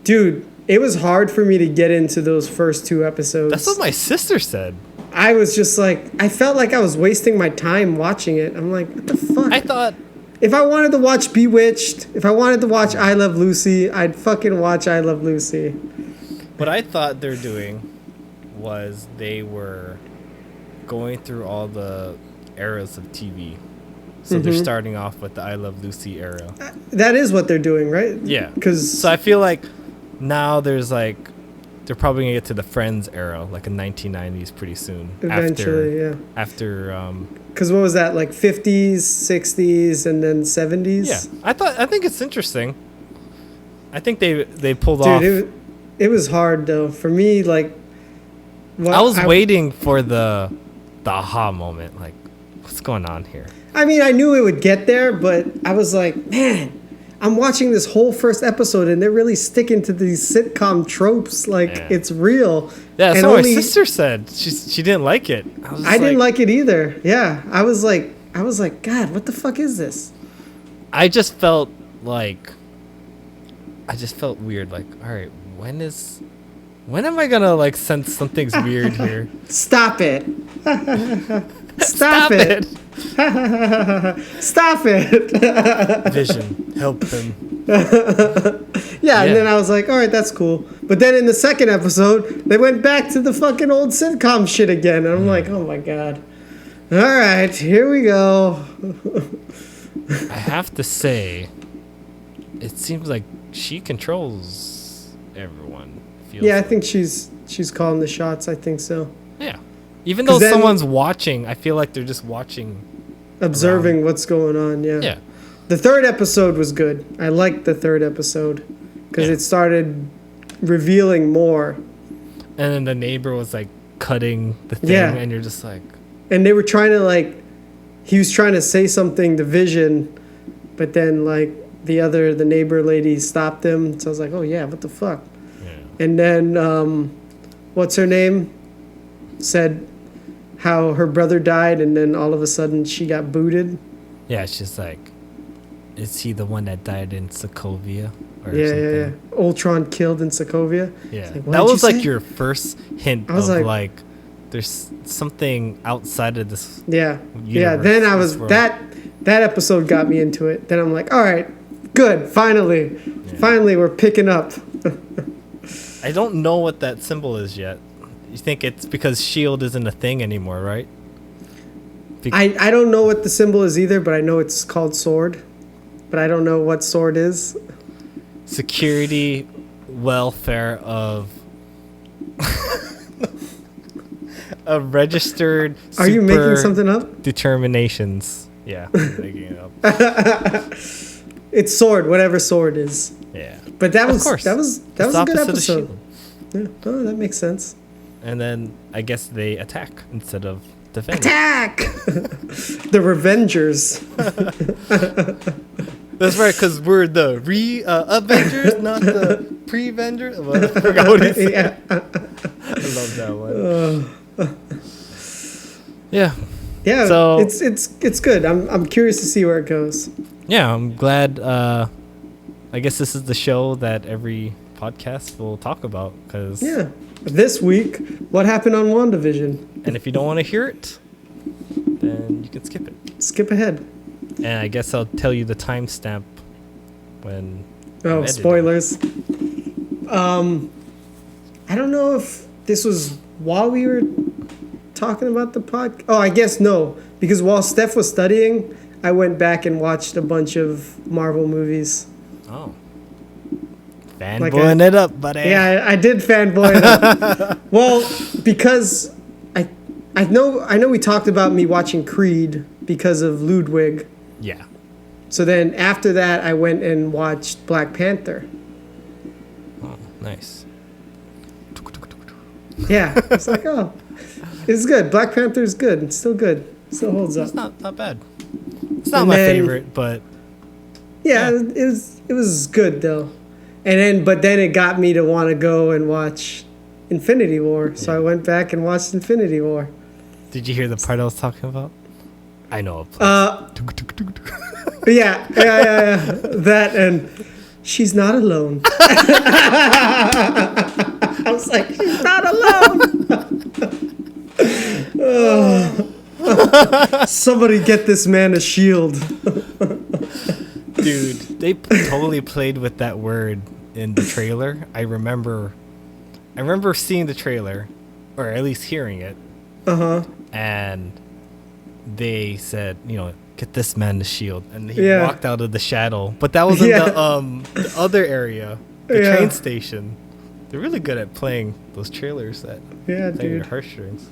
dude, it was hard for me to get into those first 2 episodes. That's what my sister said. I was just like, I felt like I was wasting my time watching it. I'm like, what the fuck? I thought, if I wanted to watch Bewitched, if I wanted to watch I Love Lucy, I'd fucking watch I Love Lucy. What I thought they're doing was they were going through all the eras of TV. So they're starting off with the I Love Lucy era. That is what they're doing, right? Yeah. Because so I feel like now there's like they're probably gonna get to the Friends era, like in 1990s, pretty soon. Eventually, After because what was that, like 50s, 60s, and then 70s? yeah, I think it's interesting. I think they pulled off. It was hard though for me. Like, I was waiting for the aha moment. Like, what's going on here? I mean, I knew it would get there, but I was like, man, I'm watching this whole first episode and they're really sticking to these sitcom tropes. Like, it's real. Yeah, that's what my sister said. She didn't like it. I didn't like it either. Yeah, I was like, God, what the fuck is this? I just felt weird. Like, all right, when am I gonna like sense something's weird here? Stop it. Stop it. Stop it. Vision, help him. Yeah, and then I was like, all right, that's cool. But then in the second episode, they went back to the fucking old sitcom shit again. And I'm like, oh my God. All right, here we go. I have to say, it seems like she controls everyone. Yeah, I think she's calling the shots. I think so. Yeah. Even though someone's watching, I feel like they're just watching. Observing what's going on, yeah. Yeah. The third episode was good. I liked the third episode because it started revealing more. And then the neighbor was like cutting the thing, and you're just like... And they were trying to he was trying to say something to Vision, but then the neighbor lady stopped him. So I was like, oh yeah, what the fuck? Yeah. And then, what's her name? Said how her brother died, and then all of a sudden she got booted. Yeah, it's just like, is he the one that died in Sokovia? Or yeah, something? yeah. Ultron killed in Sokovia. Yeah, that was like your first hint of like, there's something outside of this. Yeah, yeah. Then I was that episode got me into it. Then I'm like, all right, good. Finally we're picking up. I don't know what that symbol is yet. You think it's because S.H.I.E.L.D. isn't a thing anymore, right? I don't know what the symbol is either, but I know it's called SWORD. But I don't know what SWORD is. Security, welfare of... of registered Are you making something up? Determinations. Yeah, I'm making it up. It's SWORD, whatever SWORD is. Yeah. But that was a good episode. Yeah, oh, that makes sense. And then I guess they attack instead of defend. Attack! The Revengers. That's right, because we're the Avengers, not the pre-Avengers. Well, I forgot what he said. Yeah. I love that one. Yeah. Yeah. So it's good. I'm curious to see where it goes. Yeah, I'm glad. I guess this is the show that every podcast will talk about. Cause this week, what happened on Wanda Vision? And if you don't want to hear it, then you can skip it. Skip ahead. And I guess I'll tell you the timestamp when. Oh, spoilers. I don't know if this was while we were talking about the podcast. Oh, I guess no, because while Steph was studying, I went back and watched a bunch of Marvel movies. Oh. Fanboying it up, buddy. Yeah, I did fanboy it up. Well, because I know we talked about me watching Creed because of Ludwig. Yeah. So then after that, I went and watched Black Panther. Oh, nice. Yeah, it's like, oh, it's good. Black Panther is good. It's still good. Still holds up. It's not bad. It's not my favorite, but yeah, it was good though. But then it got me to want to go and watch Infinity War. So I went back and watched Infinity War. Did you hear the part I was talking about? I know a place. Yeah. That and she's not alone. I was like, she's not alone. Somebody get this man a shield. Dude, they totally played with that word in the trailer. I remember seeing the trailer, or at least hearing it. And they said, get this man the shield, and he walked out of the shadow. But that was in the other area. the train station. They're really good at playing those trailers that play your heartstrings.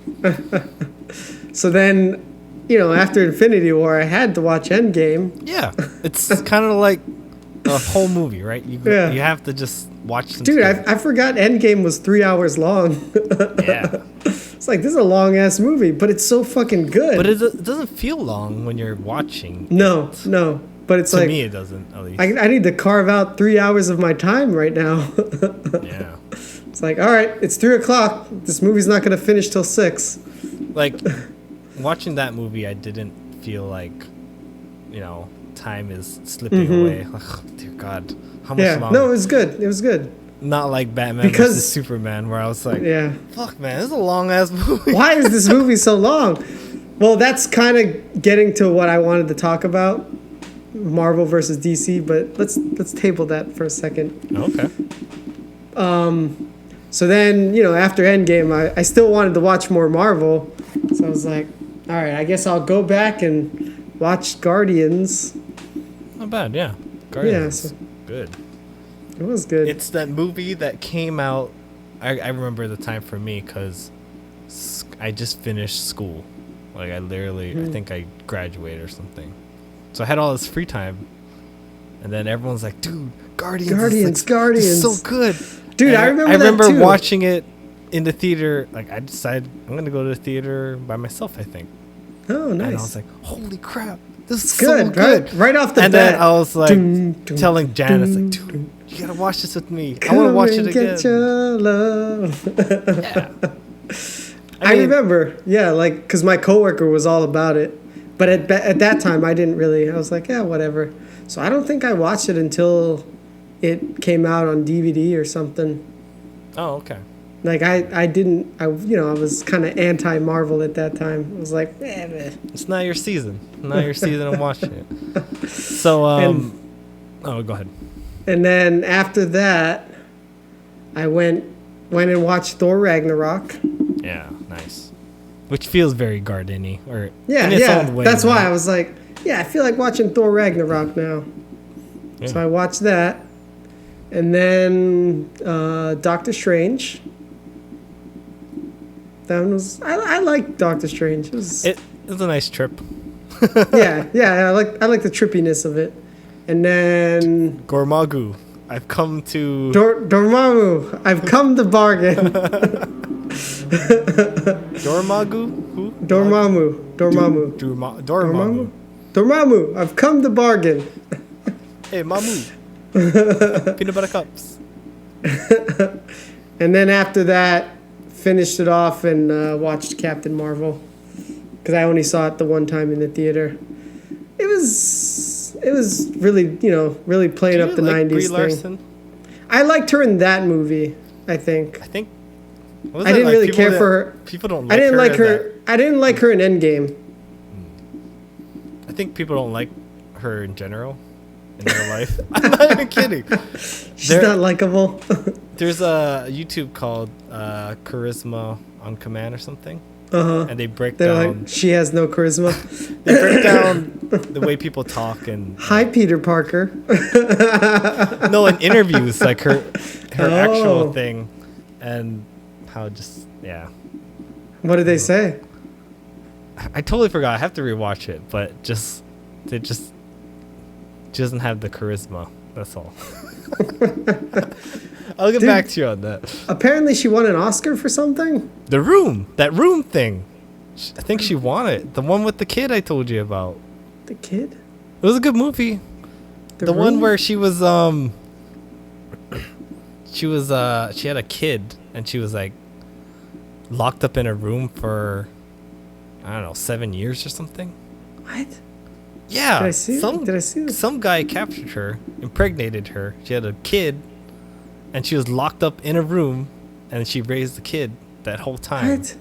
So then, after Infinity War, I had to watch Endgame. Yeah, it's kind of like a whole movie, right? You have to just watch them. Dude, I forgot Endgame was 3 hours long. Yeah. It's like, this is a long-ass movie, but it's so fucking good. But it doesn't feel long when you're watching. No. But it's to like... me, it doesn't, at least. I need to carve out 3 hours of my time right now. Yeah. It's like, all right, it's 3 o'clock. This movie's not going to finish till 6. Like, watching that movie, I didn't feel like, time is slipping away. Oh, dear God. How much longer? No, it was good. It was good. Not like Batman vs. Superman, where I was like, fuck, man, this is a long-ass movie. Why is this movie so long? Well, that's kind of getting to what I wanted to talk about, Marvel versus DC, but let's table that for a second. Okay. So then, after Endgame, I still wanted to watch more Marvel, so I was like, all right, I guess I'll go back and watch Guardians. Not bad, yeah. Guardians. Yeah, good. It was good. It's that movie that came out. I remember the time for me because I just finished school. Like, I think I graduated or something. So I had all this free time. And then everyone's like, dude, Guardians. It's so good. Dude, I remember watching it in the theater. Like, I decided I'm going to go to the theater by myself, I think. Oh, nice. And I was like, holy crap. This is good, so good. Right off the bat. And then I was like, telling Janice, like, dude, you gotta watch this with me. I want to watch it again. Get your love. Yeah. I remember, because my coworker was all about it. But at that time, I didn't really. I was like, yeah, whatever. So I don't think I watched it until it came out on DVD or something. Oh, okay. Like, I was kind of anti-Marvel at that time. I was like, It's not your season. Not your season of watching it. So, go ahead. And then after that, I went and watched Thor Ragnarok. Yeah, nice. Which feels very Garden-y. Or in its own way. That's why I was like, I feel like watching Thor Ragnarok now. Yeah. So I watched that. And then Doctor Strange. That one was... I like Doctor Strange. It was a nice trip. yeah, I like the trippiness of it. And then... Dormammu. I've come to... Dormammu. I've come to bargain. Dormammu? Who? Dormammu. Dormammu. I've come to bargain. Hey, Mamu. Peanut butter cups. And then after that, finished it off and watched Captain Marvel. Because I only saw it the one time in the theater. It was really, really playing up the 90s Brie thing. Larson? I liked her in that movie, I think. I didn't really care for her. People don't like her. I didn't like her in Endgame. I think people don't like her in general in real life. I'm not even kidding. She's not likable. There's a YouTube called Charisma on Command or something. And they break down. Like, she has no charisma. They break down the way people talk and. Hi, Peter Parker. No, in interviews, like her actual thing, and how What did they say? I totally forgot. I have to rewatch it, but she doesn't have the charisma. That's all. I'll get back to you on that. Apparently, she won an Oscar for something. That room thing. I think she won it. The one with the kid I told you about. The kid? It was a good movie. The one where she was she had a kid and she was like locked up in a room for I don't know 7 years or something. What? Yeah. Did I see this? Some guy captured her, impregnated her. She had a kid, and she was locked up in a room, and she raised the kid that whole time. What?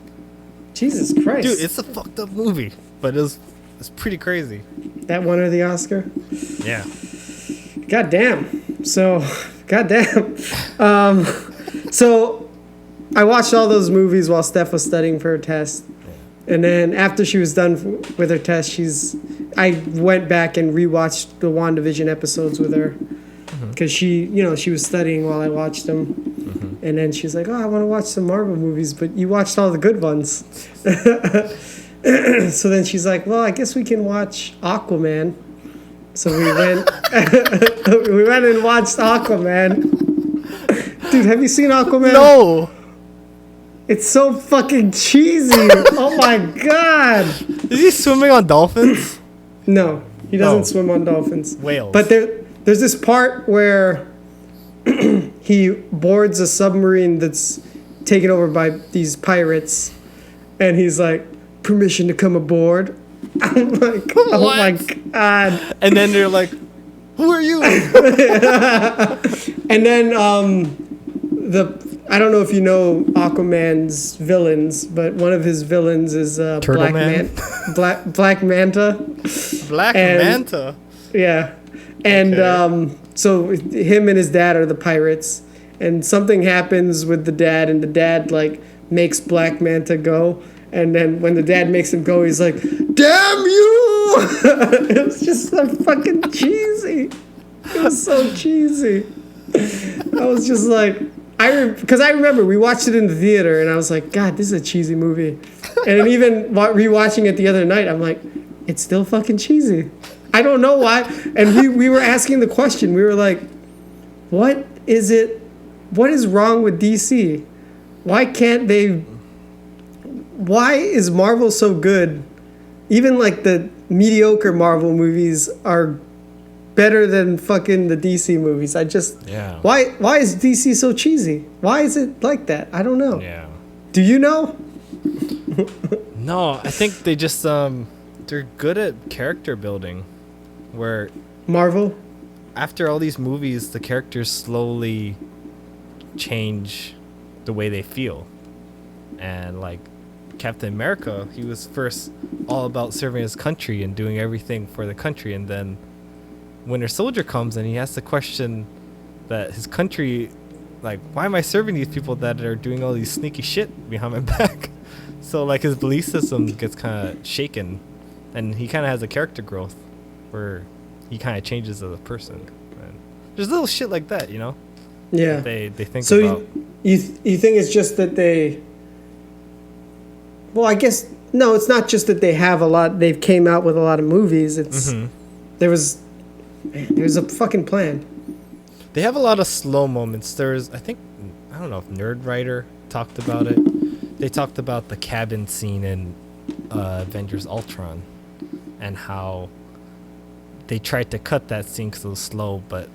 Jesus Christ. Dude, it's a fucked up movie, but it's pretty crazy. That won her the Oscar? Yeah. Goddamn. So I watched all those movies while Steph was studying for her test. And then after she was done with her test, I went back and rewatched the Wanda Vision episodes with her. because she was studying while I watched them, and then she's like, "Oh, I want to watch some Marvel movies, but you watched all the good ones." So then she's like, "Well, I guess we can watch Aquaman." So we went, we went and watched Aquaman. Dude, have you seen Aquaman? No. It's so fucking cheesy. Oh my god. Is he swimming on dolphins? No, he doesn't swim on dolphins. Whales. But there's this part where he boards a submarine that's taken over by these pirates, and he's like, "Permission to come aboard." I'm like, oh my god. And then they're like, "Who are you?" And then I don't know if you know Aquaman's villains, but one of his villains is Black Manta. Black Manta. Yeah. And so him and his dad are the pirates, and something happens with the dad, and the dad like makes Black Manta go, and then when the dad makes him go, he's like, "Damn you!" It was just so fucking cheesy. It was so cheesy. I was just like, because I remember we watched it in the theater, and I was like, God, this is a cheesy movie. And then even rewatching it the other night, I'm like, it's still fucking cheesy. I don't know why. And we were asking the question. We were like, what is wrong with DC? Why is Marvel so good? Even like the mediocre Marvel movies are better than fucking the DC movies. Why is DC so cheesy? Why is it like that? I don't know. Yeah. Do you know? No, I think they just they're good at character building, where Marvel, after all these movies, the characters slowly change the way they feel. And like Captain America, he was first all about serving his country and doing everything for the country, and then Winter Soldier comes and he has to question that his country, like, why am I serving these people that are doing all these sneaky shit behind my back? So like his belief system gets kind of shaken, and he kind of has a character growth where he kind of changes as a person. And there's little shit like that, you know? Yeah. That they think so about. You think it's just that they? Well, I guess no. It's not just that they have a lot. They've came out with a lot of movies. It's there's a fucking plan. They have a lot of slow moments. I don't know if Nerd Writer talked about it. They talked about the cabin scene in Avengers Ultron, and how they tried to cut that scene because it was slow, but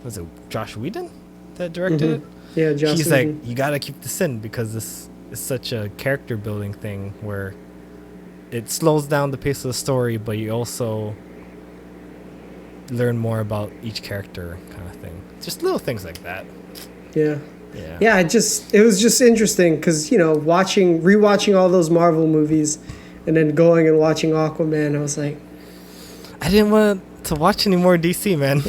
was it Josh Whedon that directed it? Yeah, Josh He's Whedon. like, you gotta keep this in because this is such a character building thing where it slows down the pace of the story, but you also learn more about each character, kind of thing. Just little things like that. Yeah. Yeah. It was just interesting because rewatching all those Marvel movies, and then going and watching Aquaman, I was like, I didn't want to watch any more DC, man.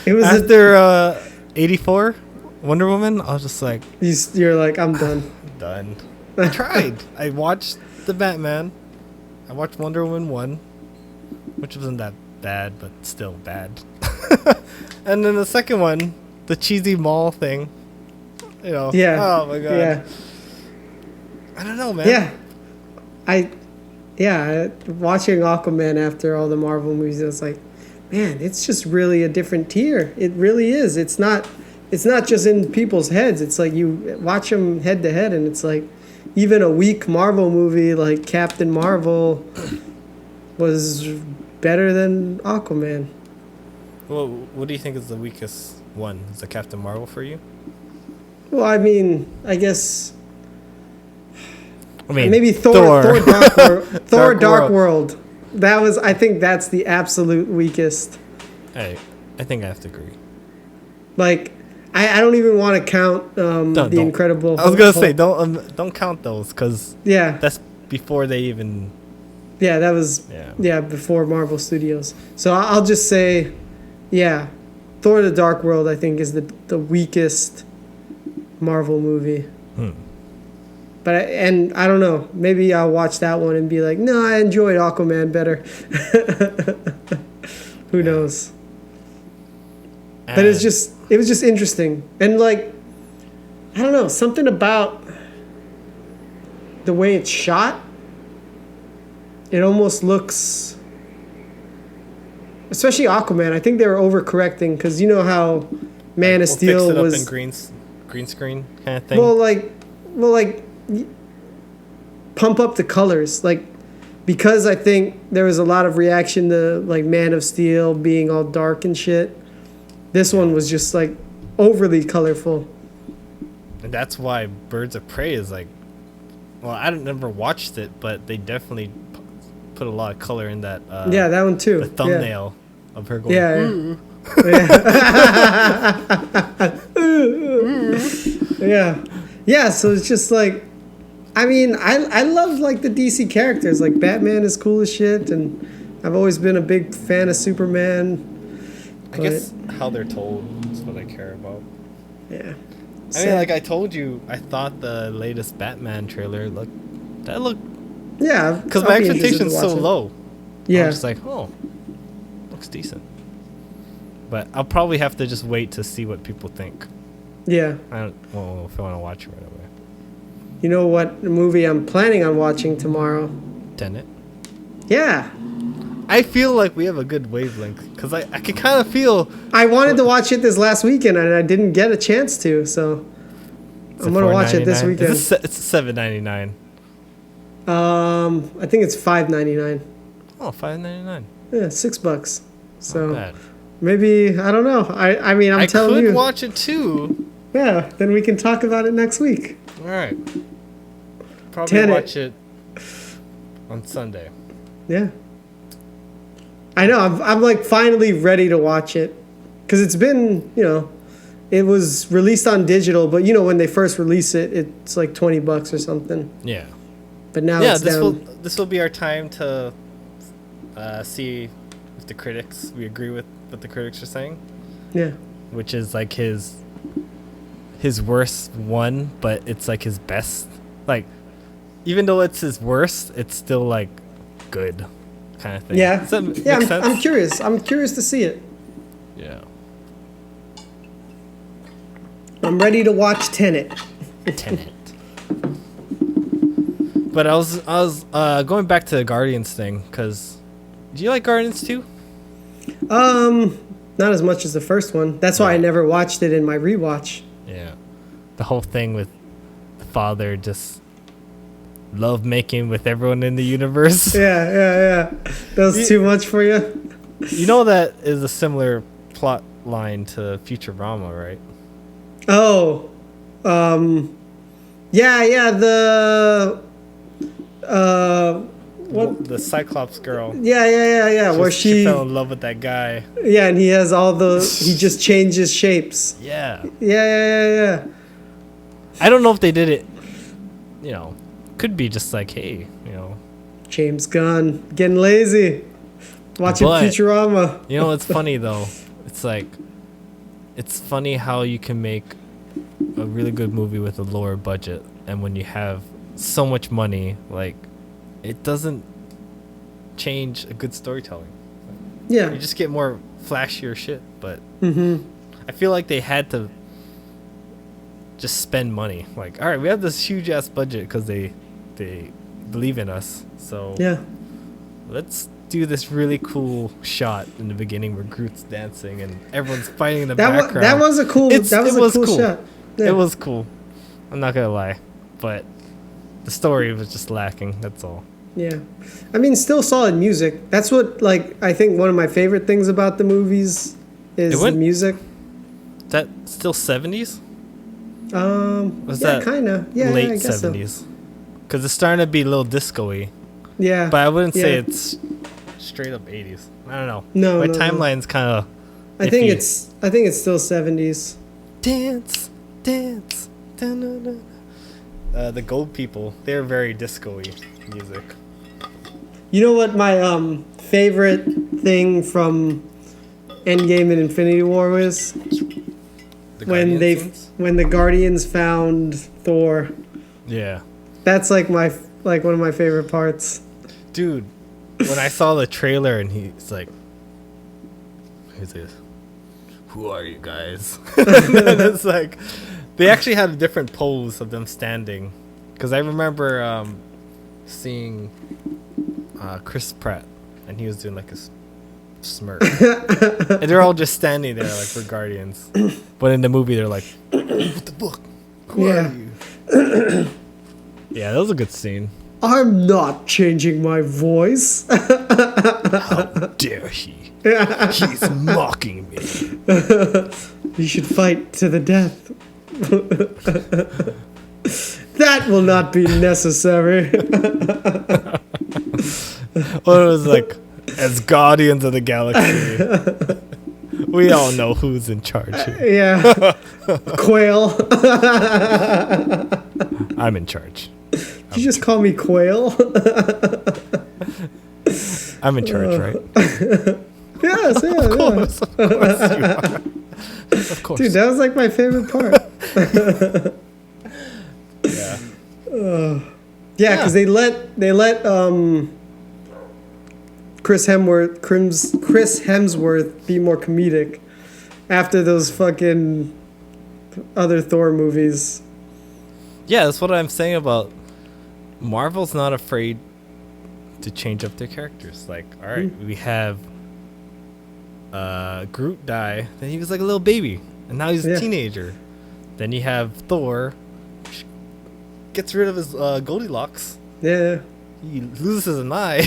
It was after 84 Wonder Woman. I was just like, you're like, I'm done. Done. I tried. I watched the Batman. I watched Wonder Woman 1, which wasn't that bad, but still bad. And then the second one, the cheesy mall thing. You know. Yeah. Oh my god. Yeah. I don't know, man. Watching Aquaman after all the Marvel movies, I was like, man, it's just really a different tier. It really is. It's not just in people's heads. It's like you watch them head to head, and it's like even a weak Marvel movie like Captain Marvel was better than Aquaman. Well, what do you think is the weakest one? Is the Captain Marvel for you? Well, I mean, I guess. I mean, maybe Thor Dark World. I think that's the absolute weakest. Hey, I think I have to agree. Like, I don't even want to count the Incredible. I was gonna say don't count those because yeah, that's before they even. Yeah, that was before Marvel Studios. So I'll just say, yeah, Thor: The Dark World I think is the weakest Marvel movie. But I don't know. Maybe I'll watch that one and be like, no, I enjoyed Aquaman better. Who knows? But it was just interesting. And like, I don't know, something about the way it's shot. It almost looks, especially Aquaman. I think they were overcorrecting because you know how Man of Steel fix it was up in green screen kind of thing. well, like pump up the colors, like because I think there was a lot of reaction to like Man of Steel being all dark and shit. This one was just like overly colorful. And that's why Birds of Prey is like, well, I never watched it, but they definitely put a lot of color in that. Yeah, that one too. The thumbnail of her going. Yeah. Yeah. So it's just like, I mean, I love like the DC characters. Like Batman is cool as shit, and I've always been a big fan of Superman. I guess how they're told is what I care about. Yeah. I mean, like I told you, I thought the latest Batman trailer looked. Yeah. Because my expectation's so low. Yeah. I'm just like, oh, looks decent. But I'll probably have to just wait to see what people think. Yeah. I don't know if I want to watch it right away. You know what movie I'm planning on watching tomorrow? Tenet. Yeah. I feel like we have a good wavelength because I can kind of feel. I wanted to watch it this last weekend and I didn't get a chance to, so I'm gonna watch it this weekend. It's $7.99. I think it's $5.99. Oh, $5.99. Yeah, $6. So Not bad. maybe I don't know. I mean I'm telling you. I could watch it too. Yeah, then we can talk about it next week. All right. Probably Tenet. watch it on Sunday. Yeah. I know. I'm like finally ready to watch it because it's been, it was released on digital, but when they first release it, it's like $20 or something. Yeah. But now it's down. This will be our time to see if the critics, we agree with what the critics are saying. Yeah. Which is like his worst one, but it's like his best. Like, even though it's his worst, it's still like good kind of thing. Yeah. Does that make I'm sense? curious. I'm curious to see it. Yeah. I'm ready to watch Tenet. Tenet. But I was going back to the Guardians thing because do you like Guardians too? Not as much as the first one. That's why I never watched it in my rewatch. Yeah. The whole thing with the father just love making with everyone in the universe. Yeah. That was too much for you. You know that is a similar plot line to Futurama, right? Oh, yeah. The Cyclops girl. Yeah. Where she fell in love with that guy. Yeah, and he has he just changes shapes. Yeah. Yeah. I don't know if they did it. Could be just like, hey, James Gunn getting lazy, watching Futurama. You know what's funny though? It's like, it's funny how you can make a really good movie with a lower budget, and when you have so much money, like, it doesn't change a good storytelling. Yeah. You just get more flashier shit, but Mm-hmm. I feel like they had to just spend money. Like, all right, we have this huge ass budget because they believe in us. So Yeah. let's do this really cool shot in the beginning where Groot's dancing and everyone's fighting in the background. That was a cool. That was a cool shot. Yeah. It was cool. I'm not gonna lie, but the story was just lacking. That's all. Yeah. I mean, still solid music. That's what, like, I think one of my favorite things about the movies is the music. Is that still 70s? Was yeah, that kind of. Yeah, late I guess 70s? Because it's starting to be a little disco-y. Yeah. But I wouldn't say it's straight up 80s. I don't know. No, my no, timeline's kind of. I think it's still 70s. Dance. The Gold People, they're very disco-y music. You know what my favorite thing from Endgame and Infinity War was? When the Guardians found Thor. Yeah. That's like one of my favorite parts. Dude, when I saw the trailer and he's like, who are you guys? And then it's like, they actually had a different pose of them standing. Because I remember seeing Chris Pratt, and he was doing like a smirk. And they're all just standing there like we're Guardians. But in the movie, they're like, what the fuck? Who are you? Yeah, that was a good scene. I'm not changing my voice. How dare he? He's mocking me. You should fight to the death. That will not be necessary. Well, it was like, as Guardians of the Galaxy, we all know who's in charge here. Yeah. Quail. I'm in charge. Did you just call me Quail? I'm in charge, right? Yes, yeah, Of course you are. Of course. Dude, that was like my favorite part. Yeah. Yeah, because they let Chris Hemsworth be more comedic after those fucking other Thor movies. Yeah, that's what I'm saying about Marvel's not afraid to change up their characters. Like, all right, we have Groot die, then he was like a little baby, and now he's a teenager. Then you have Thor, gets rid of his Goldilocks. Yeah. He loses an eye.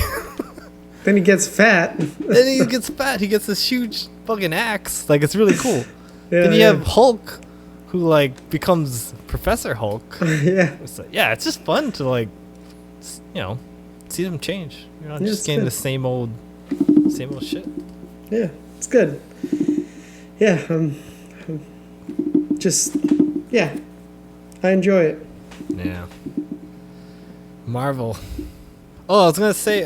Then he gets fat. Then he gets fat. He gets this huge fucking axe. Like, it's really cool. Then you have Hulk, who like becomes Professor Hulk. Yeah. It's like, yeah, it's just fun to like, see them change. You're not just getting the same old shit. Yeah, it's good. Yeah, I enjoy it. Yeah. Marvel. Oh, I was gonna say,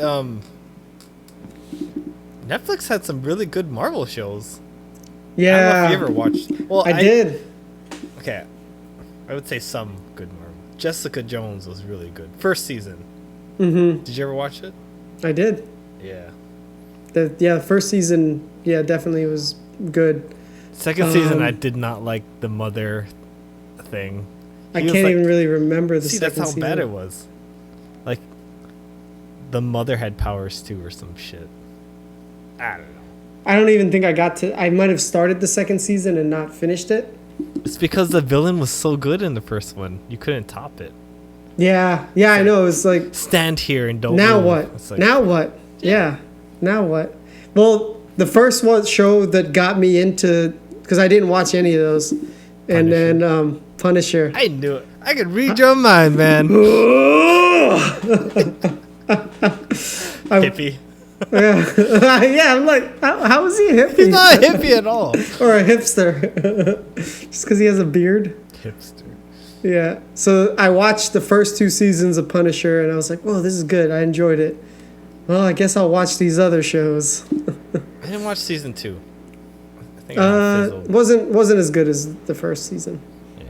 Netflix had some really good Marvel shows. Yeah. I don't know if you ever watched. Well, I did. Okay, I would say some good Marvel. Jessica Jones was really good. First season. Mm-hmm. Did you ever watch it? I did. Yeah. The first season, definitely was good. Second season, I did not like the mother thing. I can't even really remember the second that's how season. bad it was. Like, the mother had powers too, or some shit. I don't know. I don't even think I got to. I might have started the second season and not finished it. It's because the villain was so good in the first one. You couldn't top it. Yeah, I know. It was like, stand here and don't now move. what? Like, now what? Yeah. Now what? Well, the first one show that got me into, because I didn't watch any of those, and then Punisher. I knew it. I could read your mind, man. Hippie. Yeah, I'm like, how is he a hippie? He's not a hippie at all. Or a hipster. Just because he has a beard. Hipster. Yeah. So I watched the first 2 seasons of Punisher, and I was like, whoa, this is good. I enjoyed it. Well, I guess I'll watch these other shows. I didn't watch season 2. I think I wasn't as good as the first season. Yeah.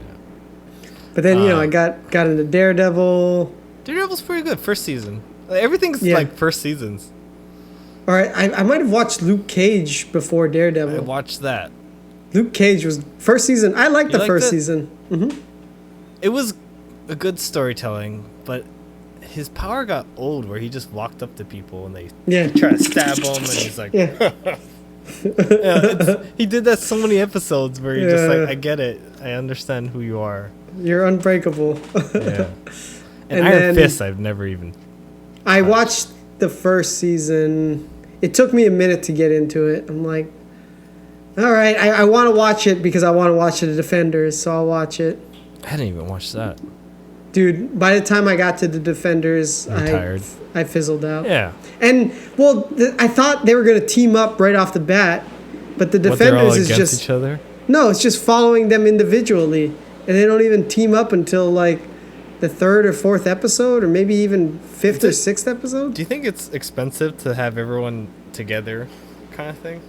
But then I got into Daredevil. Daredevil's pretty good. First season. Everything's like first seasons. All right, I might have watched Luke Cage before Daredevil. I watched that. Luke Cage was first season. I liked the first season. Mm-hmm. It was a good storytelling, but his power got old where he just walked up to people and they try to stab him, and he's like, he did that so many episodes where he's just like, I get it. I understand who you are. You're unbreakable. Yeah. And Iron Fist, I've never even. I watched the first season. It took me a minute to get into it. I'm like, all right, I want to watch it because I want to watch The Defenders, so I'll watch it. I hadn't even watched that. Dude, by the time I got to The Defenders, I fizzled out. Yeah. And, well, I thought they were going to team up right off the bat, but The Defenders is just... each other? No, it's just following them individually, and they don't even team up until, like, the 3rd or 4th episode, or maybe even 5th or 6th episode. Do you think it's expensive to have everyone together kind of thing?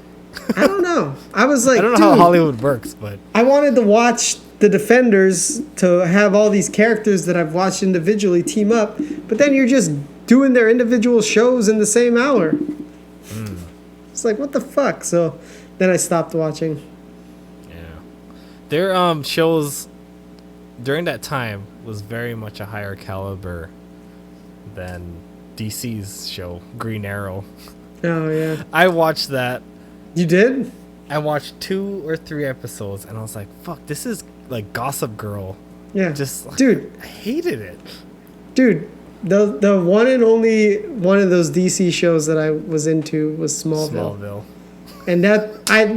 I don't know. I was like, I don't know how Hollywood works, but... I wanted to watch The Defenders to have all these characters that I've watched individually team up, but then you're just doing their individual shows in the same hour. It's like, what the fuck? So then I stopped watching. Their shows during that time was very much a higher caliber than DC's show, Green Arrow. Oh yeah. I watched that. You did? I watched 2 or 3 episodes and I was like, fuck, this is like Gossip Girl. Yeah. Just dude, I hated it. Dude, the one and only one of those DC shows that I was into was Smallville. And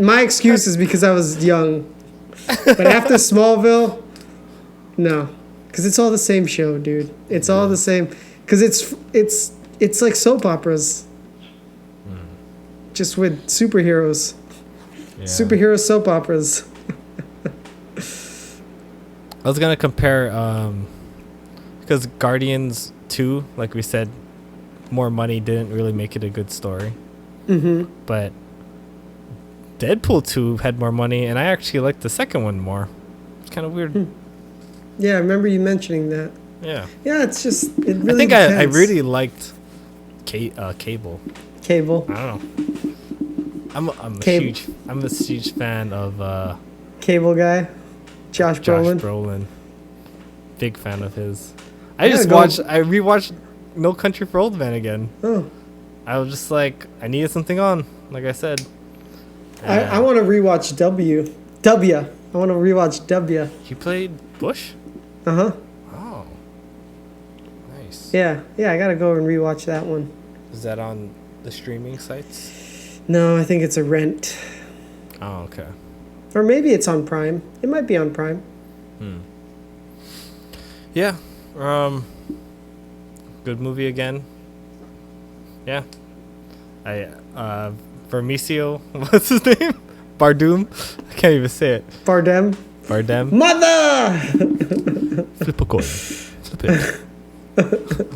my excuse is because I was young. But after Smallville, no, because it's all the same show, dude. It's all the same. Because it's like soap operas, just with superheroes. Yeah. Superhero soap operas. I was gonna compare, because Guardians 2, like we said, more money didn't really make it a good story. Mm-hmm. But Deadpool 2 had more money, and I actually liked the second one more. It's kind of weird. Yeah, I remember you mentioning that. Yeah. Yeah, it's just it really. I think depends. I really liked Cable. Cable. I don't know. I'm a huge fan of Cable guy, Josh Brolin. Big fan of his. I rewatched No Country for Old Men again. Oh. I was just like, I needed something on, like I said. I want to rewatch W. I want to rewatch W. You played Bush? Uh-huh. Oh. Nice. Yeah, I got to go and rewatch that one. Is that on the streaming sites? No, I think it's a rent. Oh, okay. Or maybe it's on Prime. It might be on Prime. Yeah. Good movie again. Yeah. Vermicio, what's his name? Bardem? I can't even say it. Bardem. Mother! Flip a coin. Flip it.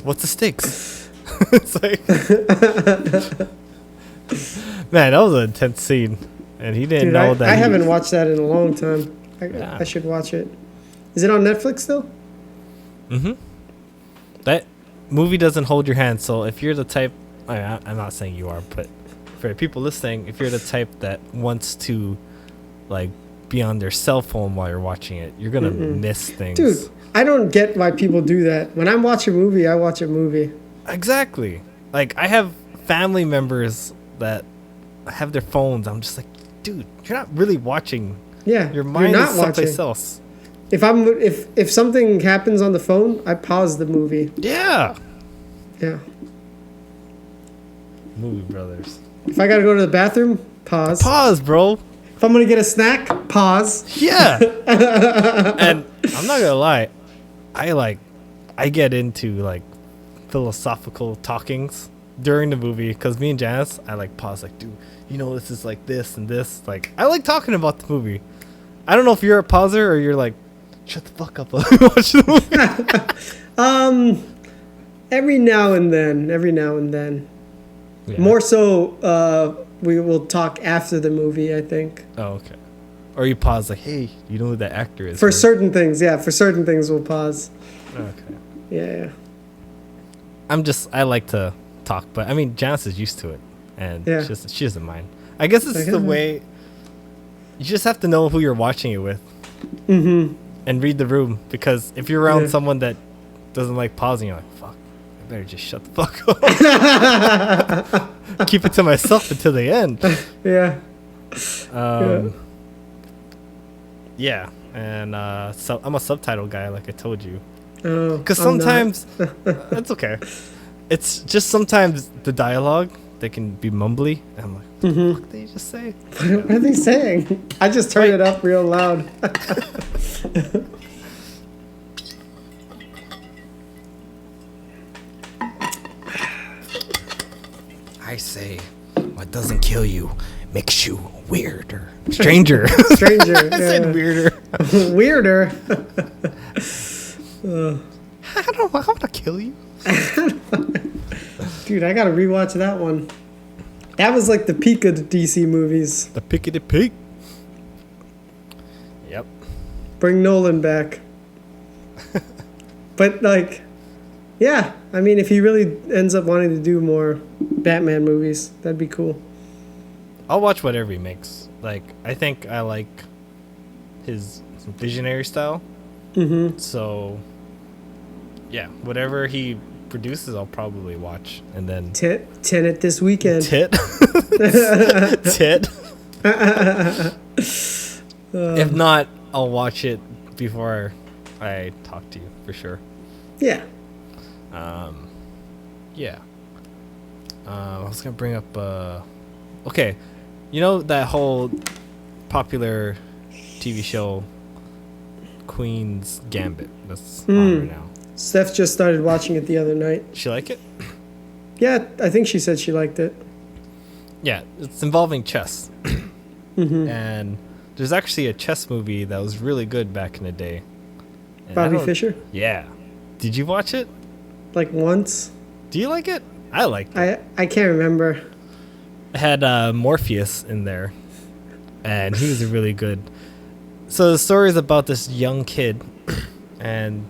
What's the stakes? It's like... Man, that was an intense scene. And he didn't know that. I haven't watched that in a long time. I should watch it. Is it on Netflix still? Mm-hmm. That movie doesn't hold your hand, so if you're the type... I'm not saying you are, but for people listening, if you're the type that wants to like be on their cell phone while you're watching it, you're gonna miss things. Dude, I don't get why people do that. When I watch a movie, I watch a movie. Exactly. Like, I have family members that have their phones. I'm just like, dude, you're not really watching. Yeah, your mind is someplace else. If something happens on the phone, I pause the movie. Yeah. Yeah. Movie brothers. If I gotta go to the bathroom, pause. Pause, bro. If I'm gonna get a snack, pause. Yeah. And I'm not gonna lie, I get into like philosophical talkings during the movie because me and Janice, I like pause, like, dude, you know, this is like this and this. Like, I like talking about the movie. I don't know if you're a pauser or you're like, shut the fuck up, let me watch the movie. Every now and then. Yeah. More so, we will talk after the movie, I think. Oh, okay. Or you pause, like, hey, you know who that actor is? For certain things, yeah. For certain things, we'll pause. Okay. Yeah. I like to talk, but I mean, Janice is used to it, and she doesn't mind. I guess it's the way. You just have to know who you're watching it with, and read the room, because if you're around someone that doesn't like pausing, you're like, fuck, I better just shut the fuck up. Keep it to myself until the end. Yeah. Yeah, and so I'm a subtitle guy, like I told you. Oh, because sometimes it's okay. It's just sometimes the dialogue, they can be mumbly. And I'm like, what the fuck did they just say? What are they saying? I just turned it up real loud. I say, what doesn't kill you makes you weirder. Stranger. Stranger. I said weirder. Weirder. I don't want to kill you. Dude, I gotta rewatch that one. That was like the peak of the DC movies. The peak of the peak. Yep. Bring Nolan back. But like, yeah, I mean, if he really ends up wanting to do more Batman movies, that'd be cool. I'll watch whatever he makes. Like, I think I like his visionary style. So yeah, whatever he produces, I'll probably watch. And then Tenet this weekend. Tit. If not, I'll watch it before I talk to you for sure. Yeah. Yeah. I was gonna bring up. Okay, you know that whole popular TV show, Queen's Gambit. That's on right now. Steph just started watching it the other night. She like it? Yeah, I think she said she liked it. Yeah, it's involving chess. And there's actually a chess movie that was really good back in the day. And Bobby Fischer? Yeah. Did you watch it? Like once. Do you like it? I liked it. I can't remember. It had Morpheus in there. And he was really good. So the story is about this young kid. And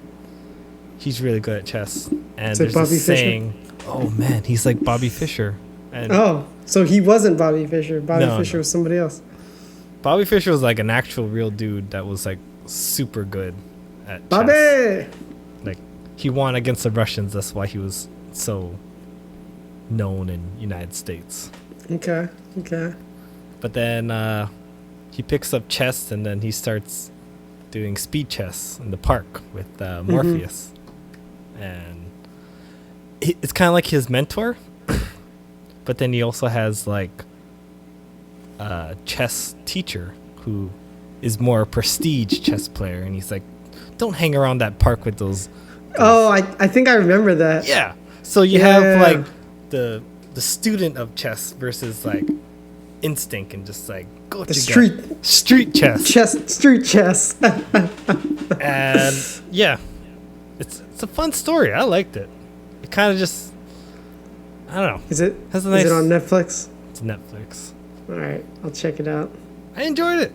he's really good at chess. And there's Bobby this Fischer? saying, oh man, he's like Bobby Fischer. And so he wasn't Bobby Fischer. Bobby Fischer No. was somebody else. Bobby Fischer was like an actual real dude that was like super good at Bobby! chess. Like he won against the Russians. That's why he was so known in United States. Okay. But then he picks up chess and then he starts doing speed chess in the park with Morpheus. And it's kind of like his mentor. But then he also has like a chess teacher who is more a prestige chess player. And he's like, don't hang around that park with those. Oh, I think I remember that. Yeah. So you have like the student of chess versus like instinct and just like go The together. Street chess. Street chess. And yeah, it's a fun story. I liked it. It kind of just, I don't know. Is it Has a nice, is it on Netflix? It's Netflix. All right, I'll check it out. I enjoyed it.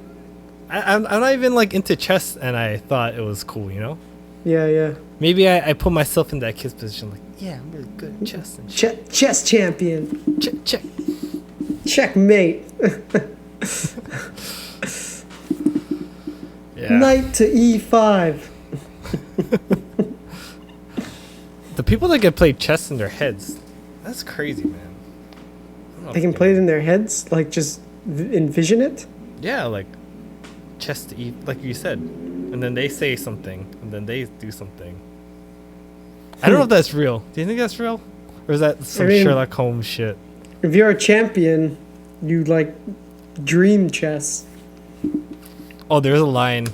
I'm not even like into chess, and I thought it was cool. You know? Yeah. Maybe I put myself in that kid's position. Like, yeah, I'm really good at chess. And Chess champion. check. Checkmate. Yeah. Knight to E5. The people that can play chess in their heads, that's crazy, man. I don't know They if can play it in their heads, like just envision it. Yeah, like chess to eat, like you said, and then they say something, and then they do something. I don't know if that's real. Do you think that's real, or is that some Sherlock Holmes shit? If you're a champion, you like dream chess. Oh, there's a line,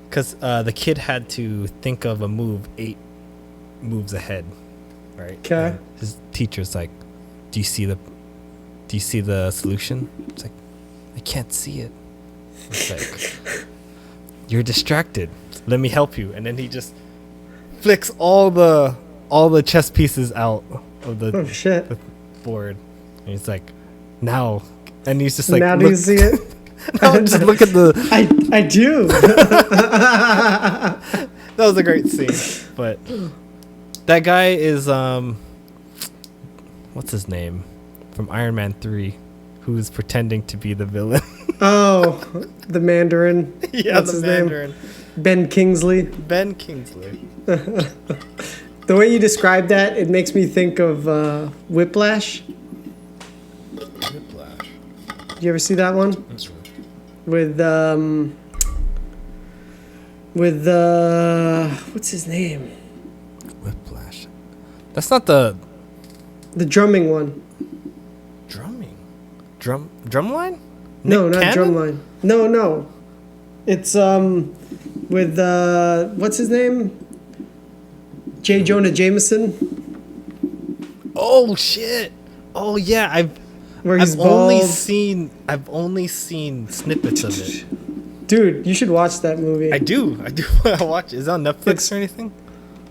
because the kid had to think of a move 8 moves ahead, right? Okay. His teacher's like, "Do you see the solution?" It's like, "I can't see it." It's like, "You're distracted. Let me help you." And then he just flicks all the chess pieces out of the, the board, and he's like, "Now," and he's just like, "Now do you see it?" Now just look at the. I do. That was a great scene, but that guy is what's his name from Iron Man 3, who's pretending to be the villain. Oh, the Mandarin. Yeah, what's the his Mandarin. name? Ben Kingsley. Ben Kingsley. The way you describe that, it makes me think of Whiplash. Whiplash. Did you ever see that one? With what's his name? Whiplash. That's not the drumming one. drumming. Drumline? No, Nick not Cannon? drumline. No. It's with what's his name? J. Jonah Jameson. Oh shit! Oh yeah, I've only seen snippets of it. Dude, you should watch that movie. I do want to watch it. Is it on Netflix or anything?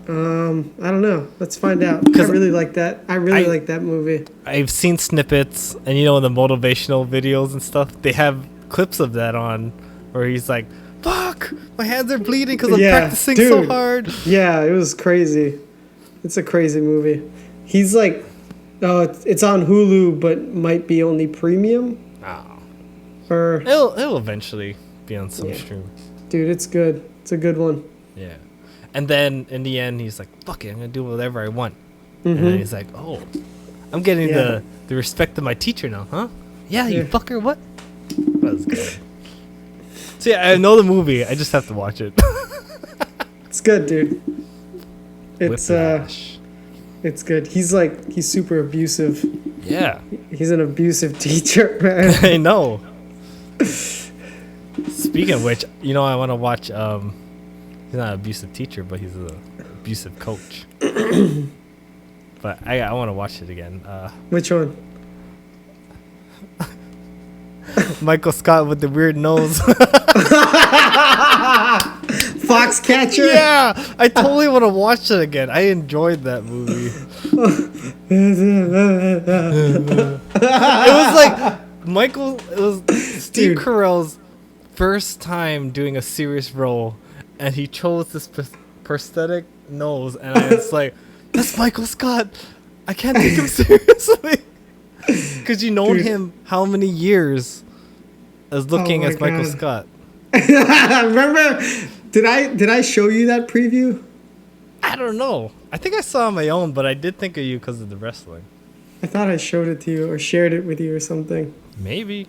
I don't know. Let's find out. I really like that. I really like that movie. I've seen snippets, and in the motivational videos and stuff, they have clips of that on, where he's like, "Fuck, my hands are bleeding because I'm practicing so hard." Yeah, it was crazy. It's a crazy movie. He's like, it's on Hulu, but might be only premium. Oh. Or It'll eventually be on some Yeah. stream. Dude, it's good. It's a good one. Yeah. And then in the end, he's like, "Fuck it, I'm gonna do whatever I want." Mm-hmm. And then he's like, "Oh, I'm getting Yeah. the respect of my teacher now, huh? Yeah, you fucker, what?" That was good. So yeah, I know the movie. I just have to watch it. It's good, dude. It's Whiplash. it's good. He's super abusive. Yeah, He's an abusive teacher, man. I know. Speaking of which, you know, I want to watch. He's not an abusive teacher, but he's an abusive coach. But I want to watch it again. Which one? Michael Scott with the weird nose. Foxcatcher? Yeah, I totally want to watch it again. I enjoyed that movie. It was like it was Steve Dude. Carell's first time doing a serious role, and he chose this prosthetic nose, and I was like, that's Michael Scott. I can't take him seriously. Because you known Dude. him how many years as looking Oh my as Michael God. Scott? Remember? Did I show you that preview? I don't know. I think I saw on my own, but I did think of you because of the wrestling. I thought I showed it to you or shared it with you or something. Maybe.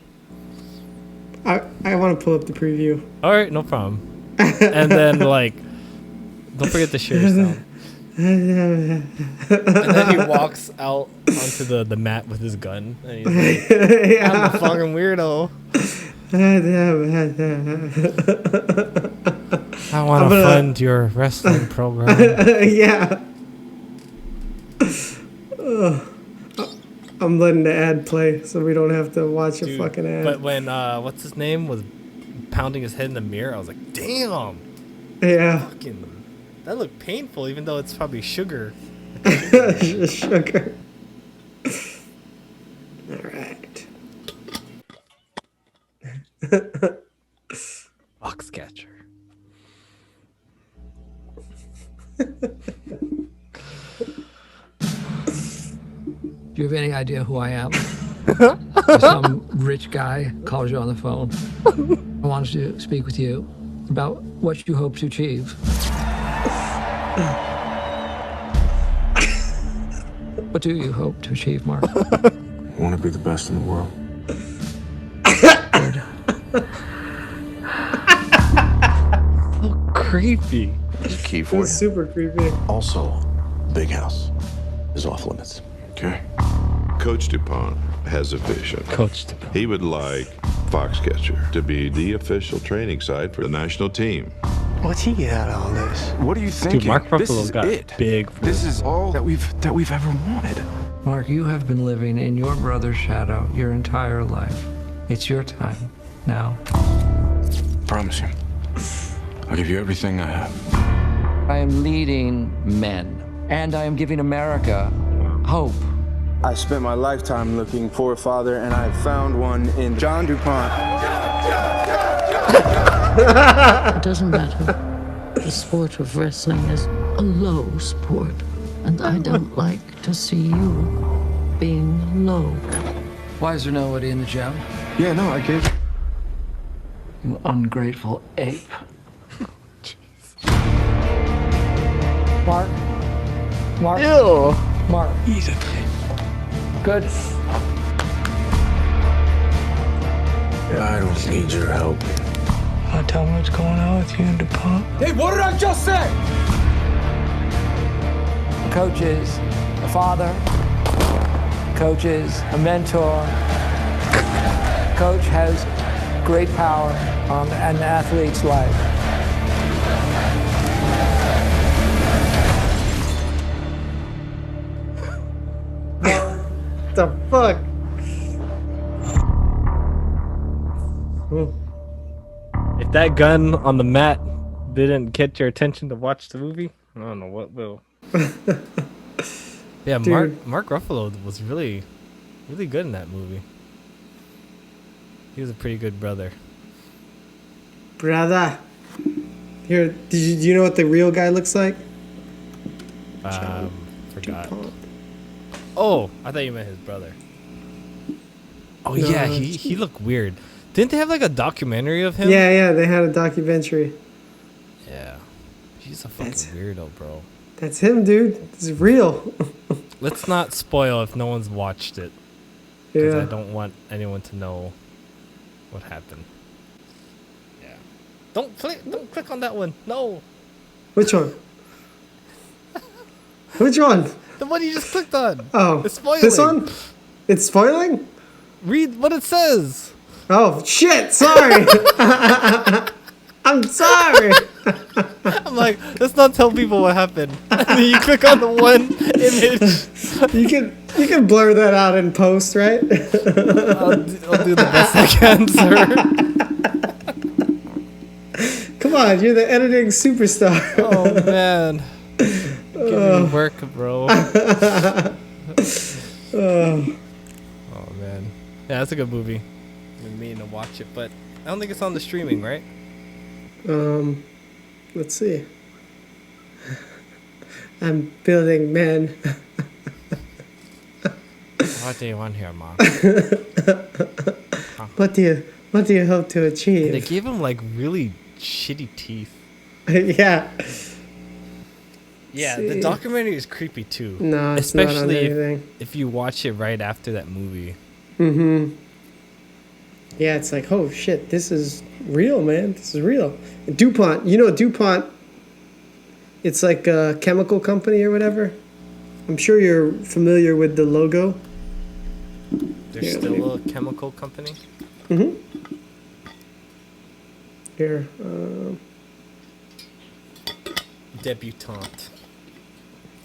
I want to pull up the preview. All right, no problem. And then, like, don't forget to share your sound. And then he walks out onto the mat with his gun. And he's like, I'm a fucking weirdo. I want to fund your wrestling program. Yeah. I'm letting the ad play so we don't have to watch a Dude, fucking ad. but when, what's his name, was pounding his head in the mirror, I was like, damn. Yeah. Fucking, that looked painful, even though it's probably sugar. Sugar. All right. Foxcatcher. Do you have any idea who I am? If some rich guy calls you on the phone. I wanted to speak with you about what you hope to achieve. What do you hope to achieve, Mark? I want to be the best in the world. Good. Creepy. There's a key for It's super creepy. Also, big house is off limits. Okay. Coach DuPont has a vision. Coach DuPont. He would like Foxcatcher to be the official training site for the national team. What's he get out of all this? What are you thinking? Dude, Mark This Ruffalo is got it. big. This is all that we've ever wanted. Mark, you have been living in your brother's shadow your entire life. It's your time now. Promise you. I'll give you everything I have. I am leading men, and I am giving America hope. I spent my lifetime looking for a father, and I found one in John DuPont. It doesn't matter. The sport of wrestling is a low sport, and I don't like to see you being low. Why is there nobody in the gym? Yeah, no, I get it. You ungrateful ape. Mark? Mark? Ew. Mark. Easy. Good. I don't need your help. Want to tell me what's going on with you and DuPont? Hey, what did I just say? Coach is a father. Coach is a mentor. Coach has great power on an athlete's life. The fuck? If that gun on the mat didn't get your attention to watch the movie, I don't know what will. Yeah, Dude. Mark Ruffalo was really good in that movie. He was a pretty good brother. Brother. Here, do you know what the real guy looks like? Forgot. DuPont. Oh, I thought you meant his brother. Oh No, yeah, no, he looked weird. Didn't they have like a documentary of him? Yeah, they had a documentary. Yeah. He's a fucking weirdo, bro. That's him, dude. It's real. Let's not spoil if no one's watched it. Because Yeah. I don't want anyone to know what happened. Yeah. Don't click on that one. No. Which one? Which one? The one you just clicked on. Oh, It's spoiling. this one? It's spoiling? Read what it says. Oh, shit. Sorry. I'm sorry. I'm like, let's not tell people what happened. And then you click on the one image. You can blur that out in post, right? I'll do the best I can, sir. Come on, you're the editing superstar. Oh, man. Give me work, bro. Oh, man. Yeah, that's a good movie. I've been meaning to watch it, but I don't think it's on the streaming, right? Let's see. I'm building men. What do you want here, Mom? What do you hope to achieve? They gave him like really shitty teeth. Yeah. Yeah, See. the documentary is creepy too. No, it's not on especially anything. if you watch it right after that movie. Mm-hmm. Yeah, it's like, oh shit, this is real, man. This is real. DuPont, DuPont, it's like a chemical company or whatever. I'm sure you're familiar with the logo. There's still a chemical company? Mm-hmm. Here. Debutante.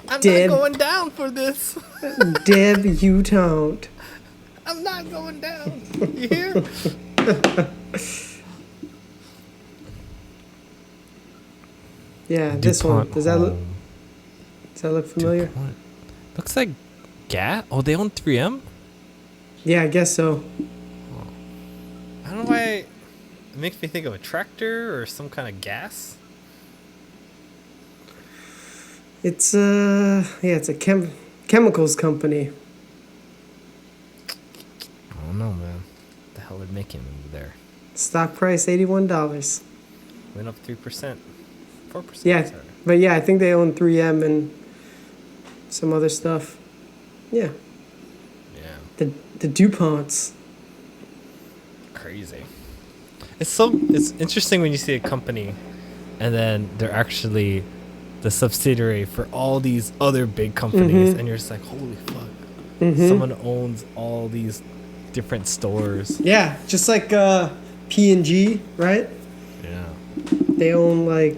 I'm Deb- not going down for this. Debutante. I'm not going down. You hear? Yeah, this one. DuPont Does that look Home. familiar? DuPont. Looks like gas. Oh, they own 3M? Yeah, I guess so. I don't know why it makes me think of a tractor or some kind of gas. It's it's a chemicals company. I don't know, man. What the hell they're making over there? Stock price $81. Went up 3%. 4%. Yeah, sorry. but yeah, I think they own 3M and some other stuff. Yeah, Yeah. the DuPonts. Crazy. It's interesting when you see a company and then they're actually the subsidiary for all these other big companies, and you're just like, holy fuck. Someone owns all these different stores. Yeah, just like P&G, right? Yeah. They own like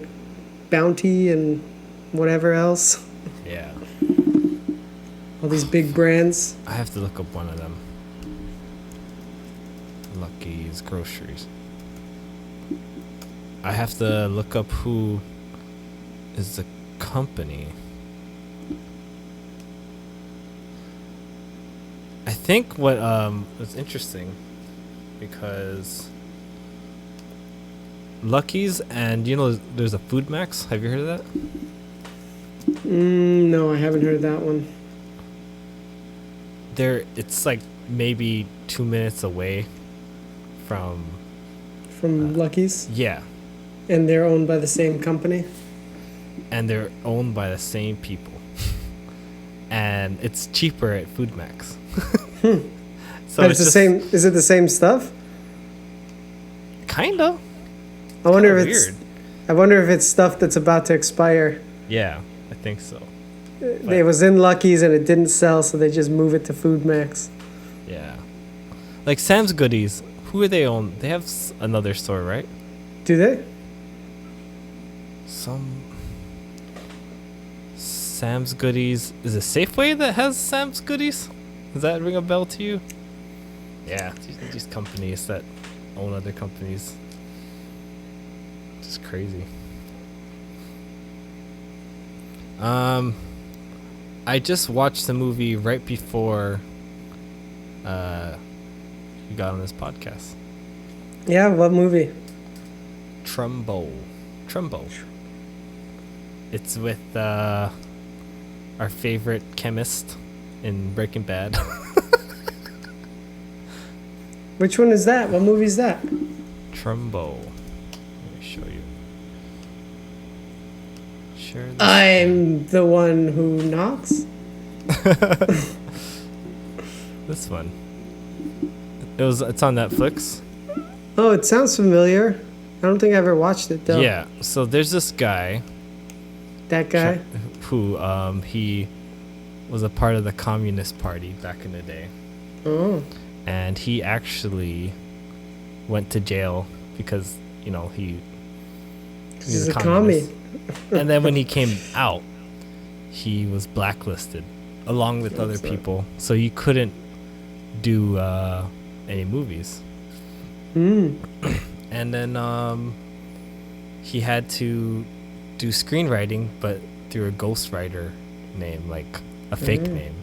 Bounty and whatever else. Yeah. All these big brands. I have to look up one of them. Lucky's Groceries. I have to look up who is the company. I think what was interesting because Lucky's and there's a Food Max. Have you heard of that? No, I haven't heard of that one. It's like maybe 2 minutes away from Lucky's, yeah, and they're owned by the same company. and they're owned by the same people. And it's cheaper at Food Max. So But it's the same. Is it the same stuff? Kinda. I wonder if Weird. I wonder if it's stuff that's about to expire. Yeah, I think so. It was in Lucky's and it didn't sell, so they just move it to Food Max. Yeah. Like Sam's Goodies, who are they own? They have another store, right? Do they? Sam's Goodies. Is it Safeway that has Sam's Goodies? Does that ring a bell to you? Yeah, these companies that own other companies. Just crazy. I just watched the movie right before you got on this podcast. Yeah. What movie? Trumbo. It's with our favorite chemist in Breaking Bad. Which one is that? What movie is that? Trumbo. Let me show you. Share this. I'm the one who knocks. This one. It's on Netflix. Oh, it sounds familiar. I don't think I ever watched it though. Yeah. So there's this guy. That guy. Who he was a part of the Communist Party back in the day. Oh. And he actually went to jail because, he's a commie. And then when he came out, he was blacklisted along with other people. So he couldn't do any movies. And then he had to do screenwriting, but through a ghostwriter name, like a fake name.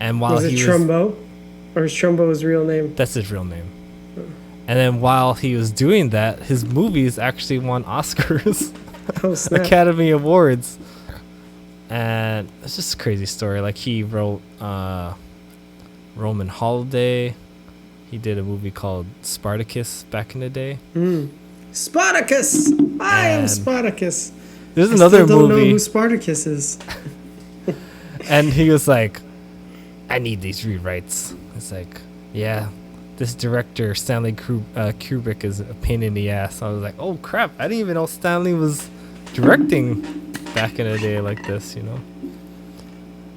And while was it Trumbo? Or is Trumbo his real name? That's his real name. And then while he was doing that, his movies actually won Oscars. Oh, snap. Academy Awards. And it's just a crazy story. Like, he wrote Roman Holiday. He did a movie called Spartacus back in the day. Spartacus! I am Spartacus. There's another still don't movie. know who Spartacus is. And he was like, I need these rewrites. It's like, yeah, this director, Stanley Kubrick, is a pain in the ass. I was like, oh, crap. I didn't even know Stanley was directing back in the day like this,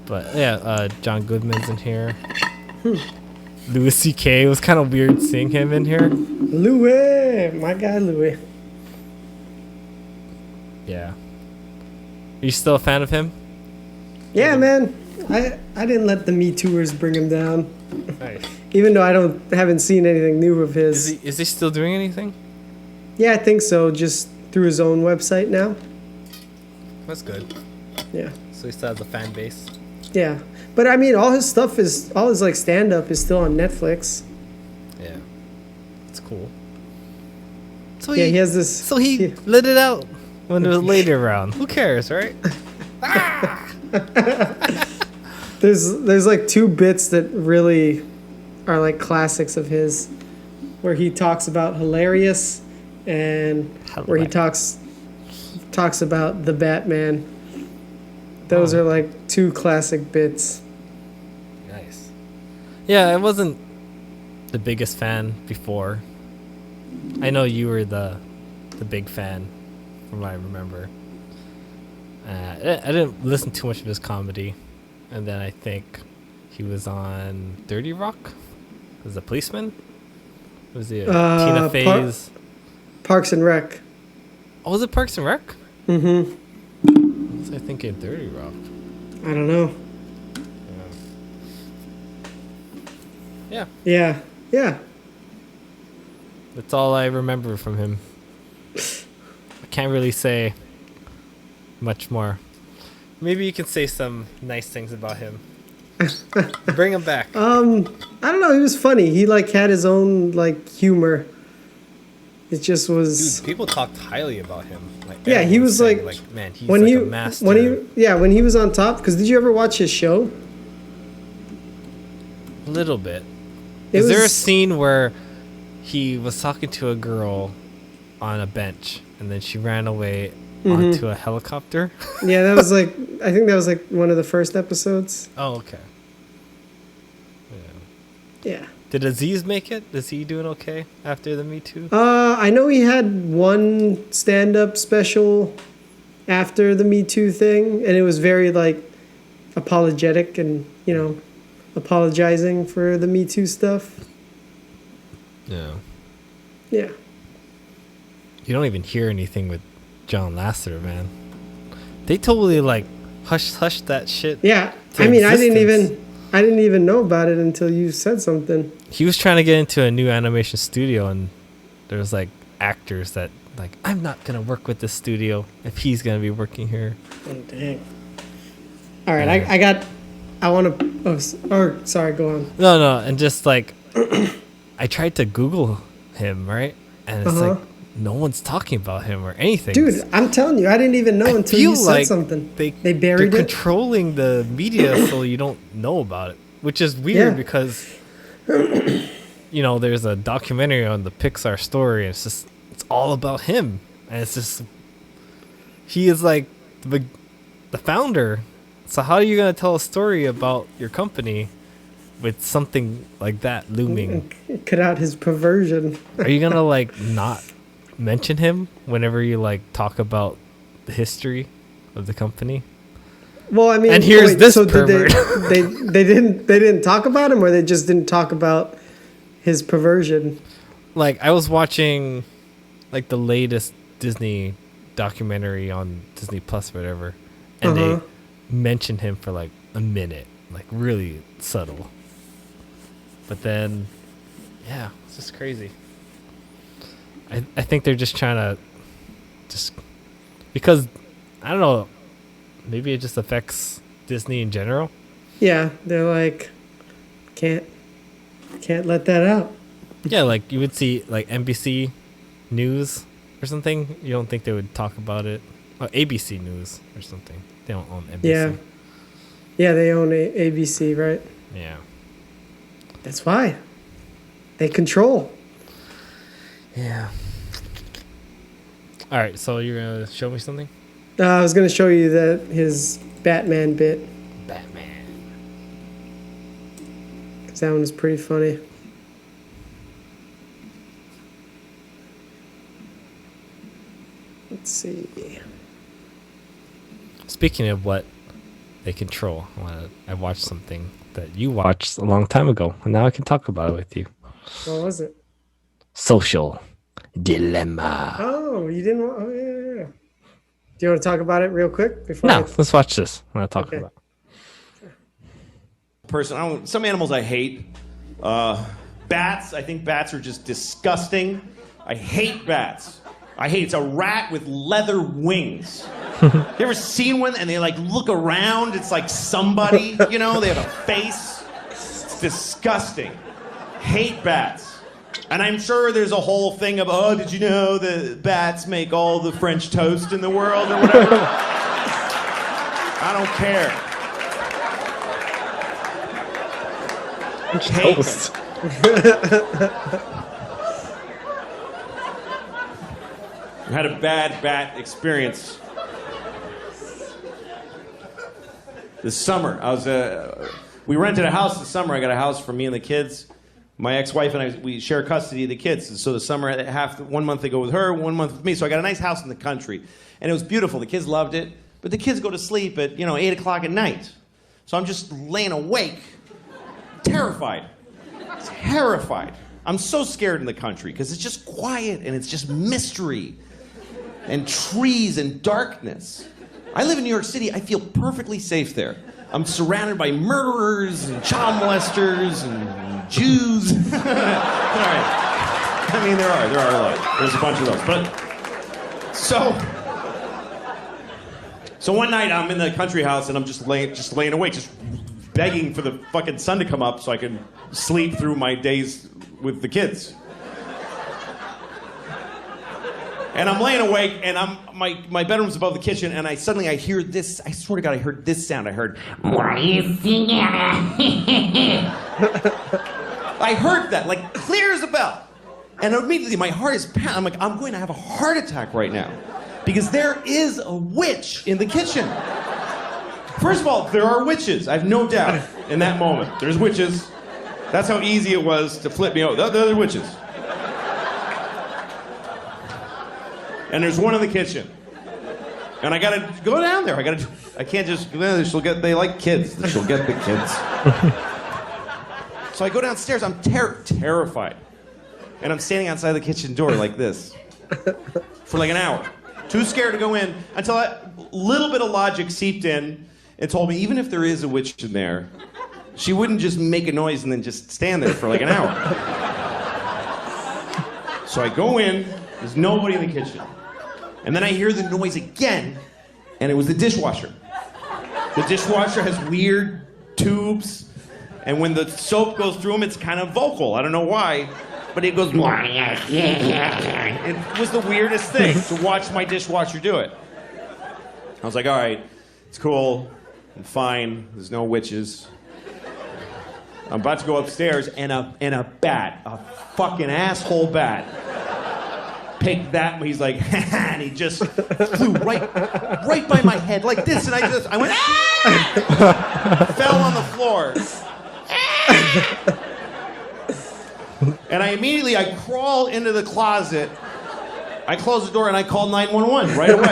But, yeah, John Goodman's in here. Louis C.K. It was kind of weird seeing him in here. Louis! My guy, Louis. Yeah. Are you still a fan of him? Yeah, man. I didn't let the Me Tooers bring him down. Nice. Even though I haven't seen anything new of his. Is he still doing anything? Yeah, I think so. Just through his own website now. That's good. Yeah. So he still has a fan base. Yeah. But I mean, all his like stand-up is still on Netflix. Yeah. It's cool. So yeah, he has this. So he let it out when it was later around. Who cares, right? There's like two bits that really are like classics of his, where he talks about hilarious, and where he talks about the Batman. Those are like two classic bits. Nice. Yeah, I wasn't the biggest fan before. I know you were the big fan, from what I remember. I didn't listen too much of his comedy, and then I think he was on 30 Rock as a policeman. Was he Tina Fey's Parks and Rec? Oh, was it Parks and Rec? Mm-hmm. What was I thinking? 30 Rock. I don't know. Yeah. Yeah. Yeah. That's all I remember from him. I can't really say much more. Maybe you can say some nice things about him. Bring him back. I don't know. He was funny. He like had his own like humor. It just was. Dude, people talked highly about him. Like, yeah, he was saying, like man, he's like a master. When he was on top. Because did you ever watch his show? A little bit. Is there a scene where he was talking to a girl on a bench and then she ran away onto a helicopter? Yeah, that was like, I think that was like one of the first episodes. Oh, okay. Yeah. Did Aziz make it? Is he doing okay after the Me Too? I know he had one stand-up special after the Me Too thing, and it was very like apologetic and, apologizing for the Me Too stuff. Yeah. Yeah. You don't even hear anything with John Lasseter, man. They totally like hush that shit. Yeah. I mean, I didn't even know about it until you said something. He was trying to get into a new animation studio, and there was like actors that like, I'm not gonna work with this studio if he's gonna be working here. Oh, dang. All right, sorry, go on. No, and just like I tried to Google him, right? And it's like no one's talking about him or anything. Dude, I'm telling you, I didn't even know until you said something. They buried they're it. Controlling the media so you don't know about it, which is weird because there's a documentary on the Pixar story, and it's all about him, and it's just he is like the founder. So how are you gonna tell a story about your company with something like that looming? Cut out his perversion. Are you gonna like not mention him whenever you like talk about the history of the company? Well, I mean, and here's this so pervert. they didn't talk about him, or they just didn't talk about his perversion. Like I was watching like the latest Disney documentary on Disney Plus or whatever, and they mentioned him for like a minute, like really subtle. But then, yeah, it's just crazy. I think they're just trying to because I don't know, maybe it just affects Disney in general. Yeah, they're like can't let that out. Yeah, like you would see like NBC News or something. You don't think they would talk about it? Or ABC News or something. They don't own NBC. Yeah, they own ABC, right? Yeah. That's why. They control. Yeah. All right, so you're gonna show me something? I was gonna show you his Batman bit. Batman. 'Cause that one is pretty funny. Let's see. Speaking of what they control, I watched something that you watched a long time ago, and now I can talk about it with you. What was it? Social Dilemma. Oh, you didn't want... Oh, yeah. Do you want to talk about it real quick? No, let's watch this. I'm going to talk about it. Some animals I hate. Bats. I think bats are just disgusting. I hate bats. It's a rat with leather wings. You ever seen one and they like look around? It's like somebody, they have a face. It's disgusting. Hate bats. And I'm sure there's a whole thing of, did you know that bats make all the French toast in the world or whatever? I don't care. French toast. I had a bad bat experience. This summer, we rented a house this summer. I got a house for me and the kids. My ex-wife and I, we share custody of the kids. And so the summer, 1 month they go with her, 1 month with me. So I got a nice house in the country. And it was beautiful. The kids loved it. But the kids go to sleep at, 8 o'clock at night. So I'm just laying awake, terrified. I'm so scared in the country because it's just quiet and it's just mystery and trees and darkness. I live in New York City. I feel perfectly safe there. I'm surrounded by murderers and child molesters and Jews. All right. I mean, there are a lot. There's a bunch of those. But so one night I'm in the country house and I'm just laying awake, just begging for the fucking sun to come up so I can sleep through my days with the kids. And I'm laying awake, and my bedroom's above the kitchen, and I hear this. I swear to God, I heard this sound. I heard, "What are you singing?" I heard that, like clear as a bell. And immediately my heart is pounding. I'm like, I'm going to have a heart attack right now. Because there is a witch in the kitchen. First of all, there are witches. I have no doubt in that moment. There's witches. That's how easy it was to flip me over. There are witches. And there's one in the kitchen. And I gotta go down there. I can't just go down there. They like kids. She'll get the kids. So I go downstairs. I'm terrified. And I'm standing outside the kitchen door like this for like an hour. Too scared to go in until a little bit of logic seeped in and told me even if there is a witch in there, she wouldn't just make a noise and then just stand there for like an hour. So I go in. There's nobody in the kitchen. And then I hear the noise again, and it was the dishwasher. The dishwasher has weird tubes, and when the soap goes through them, it's kind of vocal. I don't know why, but it goes... It was the weirdest thing to watch my dishwasher do it. I was like, all right, it's cool, I'm fine, there's no witches. I'm about to go upstairs, and a bat, a fucking asshole bat, picked that. He's like, and he just flew right by my head like this, and I went, ah! Fell on the floor. And I crawl into the closet. I close the door and I call 911 right away.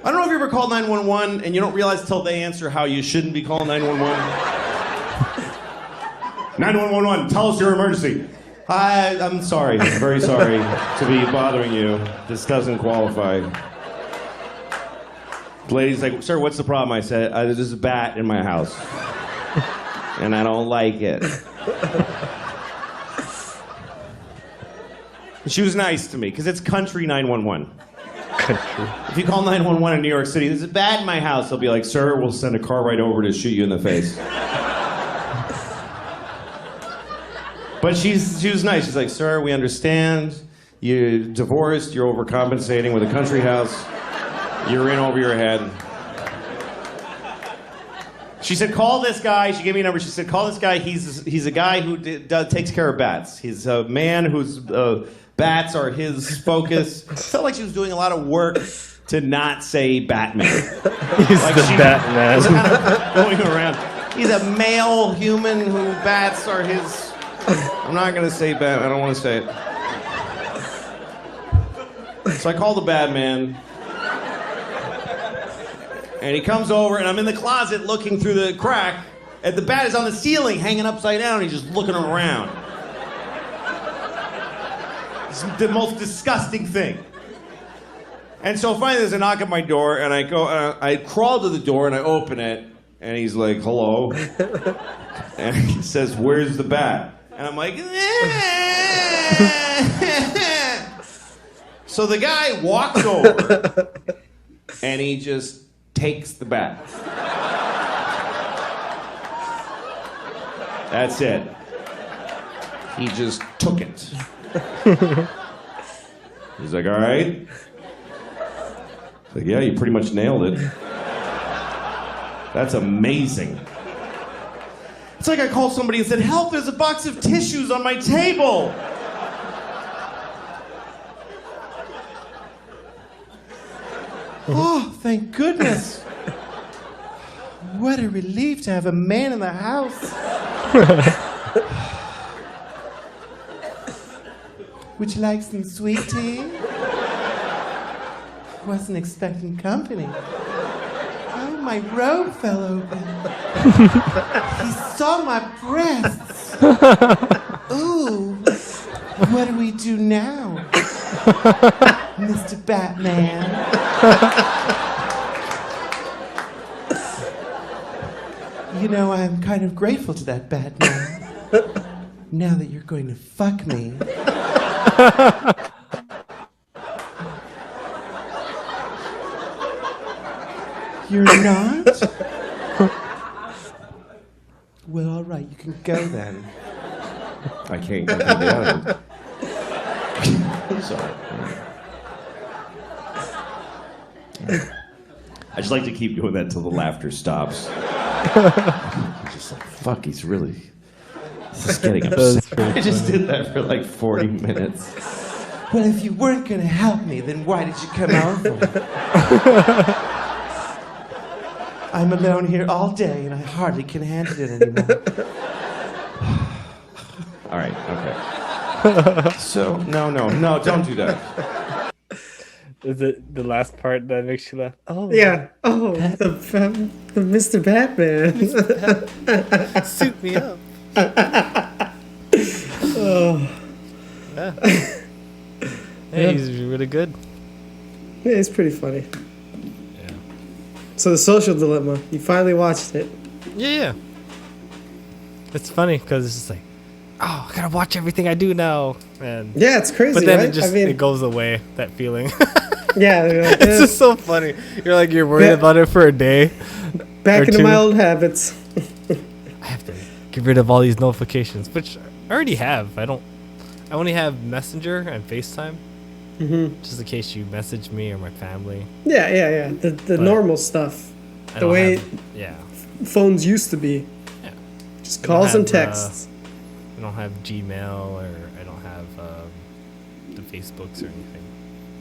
I don't know if you ever called 911 and you don't realize till they answer how you shouldn't be calling 911. 911, tell us your emergency. Hi, I'm sorry. I'm very sorry to be bothering you. This doesn't qualify. The lady's like, sir, what's the problem? I said, there's a bat in my house. And I don't like it. She was nice to me, because it's country 911. Country. If you call 911 in New York City, there's a bat in my house, they'll be like, sir, we'll send a car right over to shoot you in the face. But she was nice. She's like, sir, we understand. You're divorced, you're overcompensating with a country house. You're in over your head. She said, call this guy. She gave me a number. She said, call this guy. He's a guy who takes care of bats. He's a man whose bats are his focus. It felt like she was doing a lot of work to not say Batman. He's like the Batman. Was kind of going around. He's a male human who bats are his... I'm not going to say Batman. I don't want to say it. So I call the Batman. And he comes over, and I'm in the closet looking through the crack, and the bat is on the ceiling, hanging upside down, and he's just looking around. It's the most disgusting thing. And so finally there's a knock at my door, and I crawl to the door, and I open it, and he's like, hello. And he says, where's the bat? And I'm like, So the guy walks over, and he just takes the bat. That's it. He just took it. He's like, all right. Like, yeah, you pretty much nailed it. That's amazing. It's like I called somebody and said, help, there's a box of tissues on my table. Oh, thank goodness. What a relief to have a man in the house. Would you like some sweet tea? Wasn't expecting company. Oh, my robe fell open. He saw my breasts. Ooh, what do we do now? Mr. Batman. You know, I'm kind of grateful to that Batman. Now that you're going to fuck me. You're not? Well, all right, you can go then. I can't get out of it. Sorry. I just like to keep doing that till the laughter stops. I'm just like, fuck, he's really... This is getting upset. I just did that for like 40 minutes. Well, if you weren't going to help me, then why did you come over? I'm alone here all day, and I hardly can handle it anymore. All right, okay. So, no, don't do that. Is it the last part that makes you laugh? Oh, yeah. Oh, the Mr. Batman. Suit me up. Oh. Yeah. Hey, he's really good. Yeah, it's pretty funny. Yeah. So the Social Dilemma, you finally watched it. Yeah. It's funny because it's just like, oh, I gotta watch everything I do now. And yeah, it's crazy. But then right? it just it goes away, that feeling. Yeah, like, it's just so funny. You're worried about it for a day. Back into my old habits. I have to get rid of all these notifications, which I already have. I only have Messenger and FaceTime, just in case you message me or my family. Yeah. The normal stuff. The way phones used to be. Yeah. Just calls and texts. I don't have Gmail or I don't have the Facebooks or anything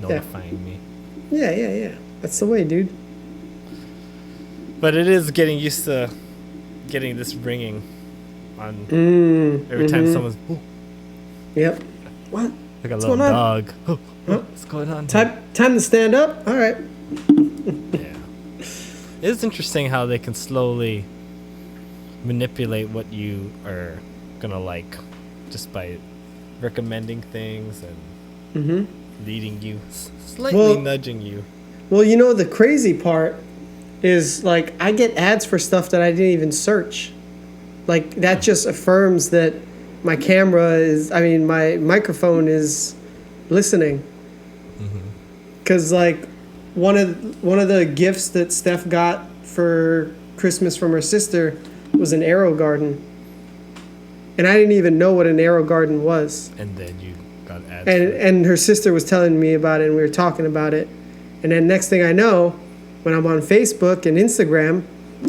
notifying me. Yeah. That's the way, dude. But it is getting used to getting this ringing on every time someone's Yep. What? like a What's little going on? dog. What's going on? Time to stand up? All right. Yeah. It's interesting how they can slowly manipulate what you are gonna like just by recommending things and leading you, slightly nudging you. Well, you know, the crazy part is, like, I get ads for stuff that I didn't even search. Like, that just affirms that my my microphone is listening. Because, like, one of the gifts that Steph got for Christmas from her sister was an arrow garden. And I didn't even know what an arrow garden was. And then you got ads. And her sister was telling me about it, and we were talking about it. And then next thing I know, when I'm on Facebook and Instagram,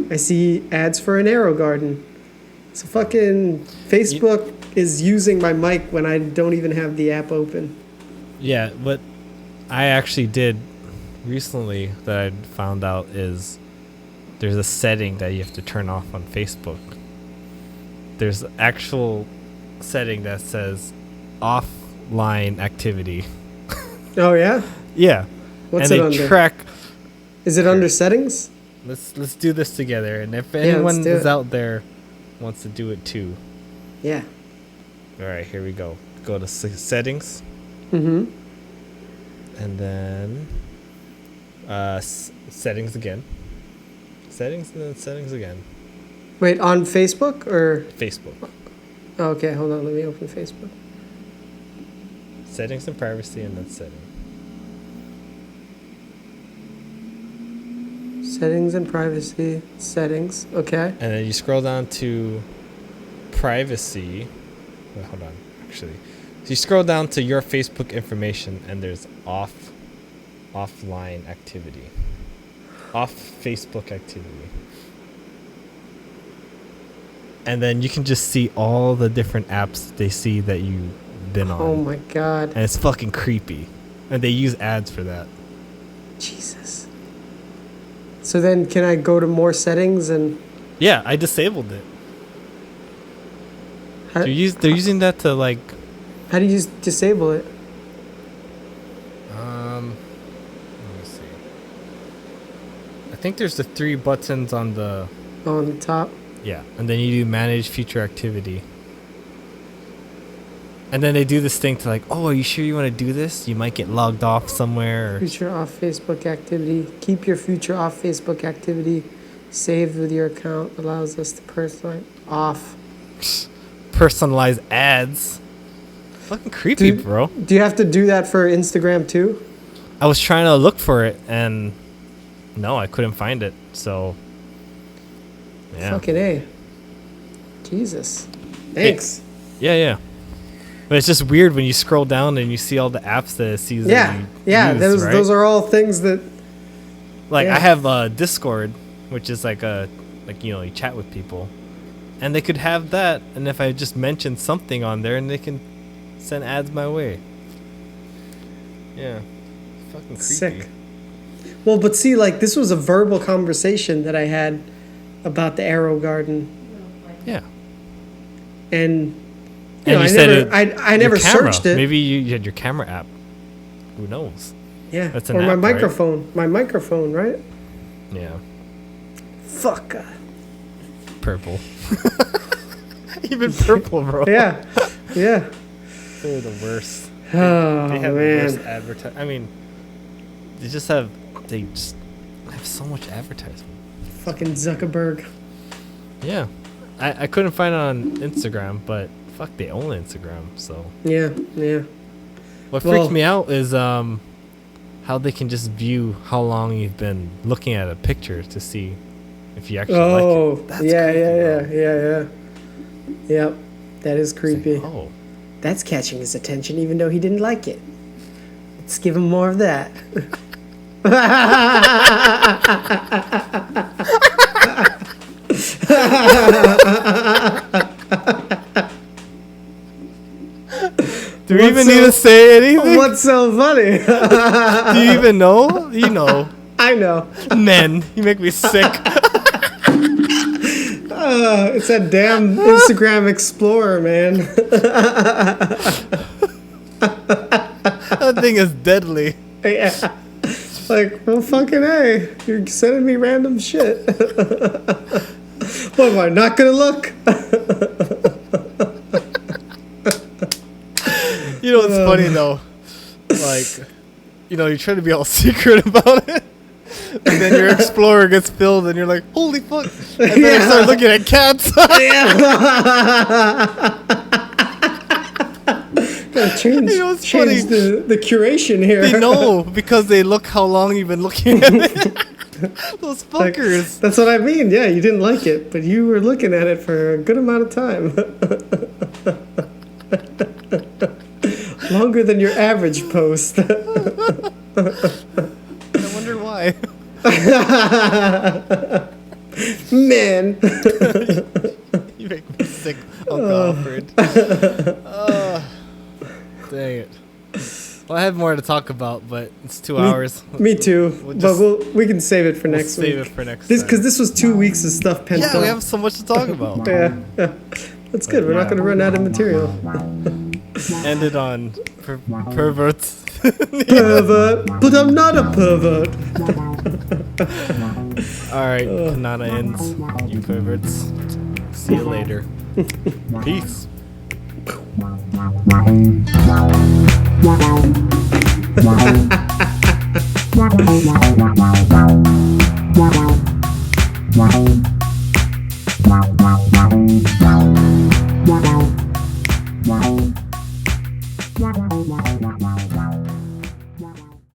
I see ads for an arrow garden. So fucking Facebook is using my mic when I don't even have the app open. Yeah, what I actually did recently that I found out is there's a setting that you have to turn off on Facebook. There's an actual setting that says offline activity. Oh yeah? Yeah. What's and it they under? track. Is it under settings? Let's do this together, and if anyone is out there wants to do it too. Yeah. All right, here we go. Go to settings. Mm-hmm. And then settings again. Settings and then settings again. Wait, on Facebook or? Facebook. Oh, okay, hold on. Let me open Facebook. Settings and privacy, and then settings. Settings and privacy. Settings. Okay. And then you scroll down to privacy. Wait, hold on. Actually, so you scroll down to your Facebook information, and there's offline activity. Off Facebook activity. And then you can just see all the different apps they see that you've been on. Oh my god. And it's fucking creepy. And they use ads for that. Jesus. So then can I go to more settings and... Yeah, I disabled it. They're using that to like... How do you disable it? Let me see. I think there's the 3 buttons on the... Oh, on the top? Yeah, and then you do manage future activity. And then they do this thing to like, oh, are you sure you want to do this? You might get logged off somewhere. Or... Future off Facebook activity. Keep your future off Facebook activity saved with your account. Allows us to personalize off. Personalize ads. Fucking creepy, bro. Do you have to do that for Instagram too? I was trying to look for it, and no, I couldn't find it. So, yeah. Fucking A. Jesus. Thanks. Yeah. But it's just weird when you scroll down and you see all the apps that it sees. Yeah. Use, right? Those are all things that. Like I have Discord, which is you chat with people, and they could have that. And if I just mention something on there, and they can send ads my way. Yeah. Fucking creepy. Sick. Well, but see, like, this was a verbal conversation that I had about the Arrow Garden. Yeah. And you said I never searched it. Maybe you had your camera app. Who knows? Yeah. That's an or app, my microphone. Right? My microphone, right? Yeah. Fuck. Purple. Even purple, bro. Yeah. Yeah. They're the worst. Oh, they have man. the worst advertising. I mean, they just have so much advertisement. Fucking Zuckerberg. Yeah. I couldn't find it on Instagram, but fuck, they own Instagram, so. Yeah. What freaks me out is how they can just view how long you've been looking at a picture to see if you actually like it. That's creepy, yeah. Yep. That is creepy. Like, oh. That's catching his attention even though he didn't like it. Let's give him more of that. even need to say anything? What's so funny? Do you even know? You know. I know. Men, you make me sick. It's that damn Instagram Explorer, man. That thing is deadly. Yeah. Like, well, fucking A. You're sending me random shit. What, am I not gonna look? You know what's funny though? Like, you know, you try to be all secret about it. And then your Explorer gets filled and you're like, holy fuck. And then you start looking at cats. Gotta change, You know what's change funny? the curation here. They know because they look how long you've been looking at it. Those Like, fuckers. that's what I mean. Yeah, you didn't like it, but you were looking at it for a good amount of time. Longer than your average post. I wonder why. Man. You make me sick, Uncle Alfred. Dang it. Well, I have more to talk about, but it's 2 hours. Me too. We'll But just- we can save it for We'll next week. save it for next This time. because this was 2 weeks of stuff pent up. Yeah, we have so much to talk about. Yeah. That's good. We're not going to run out of material. Ended on perverts. Pervert, but I'm not a pervert. Alright, Banana ends. You perverts. See you later. Peace.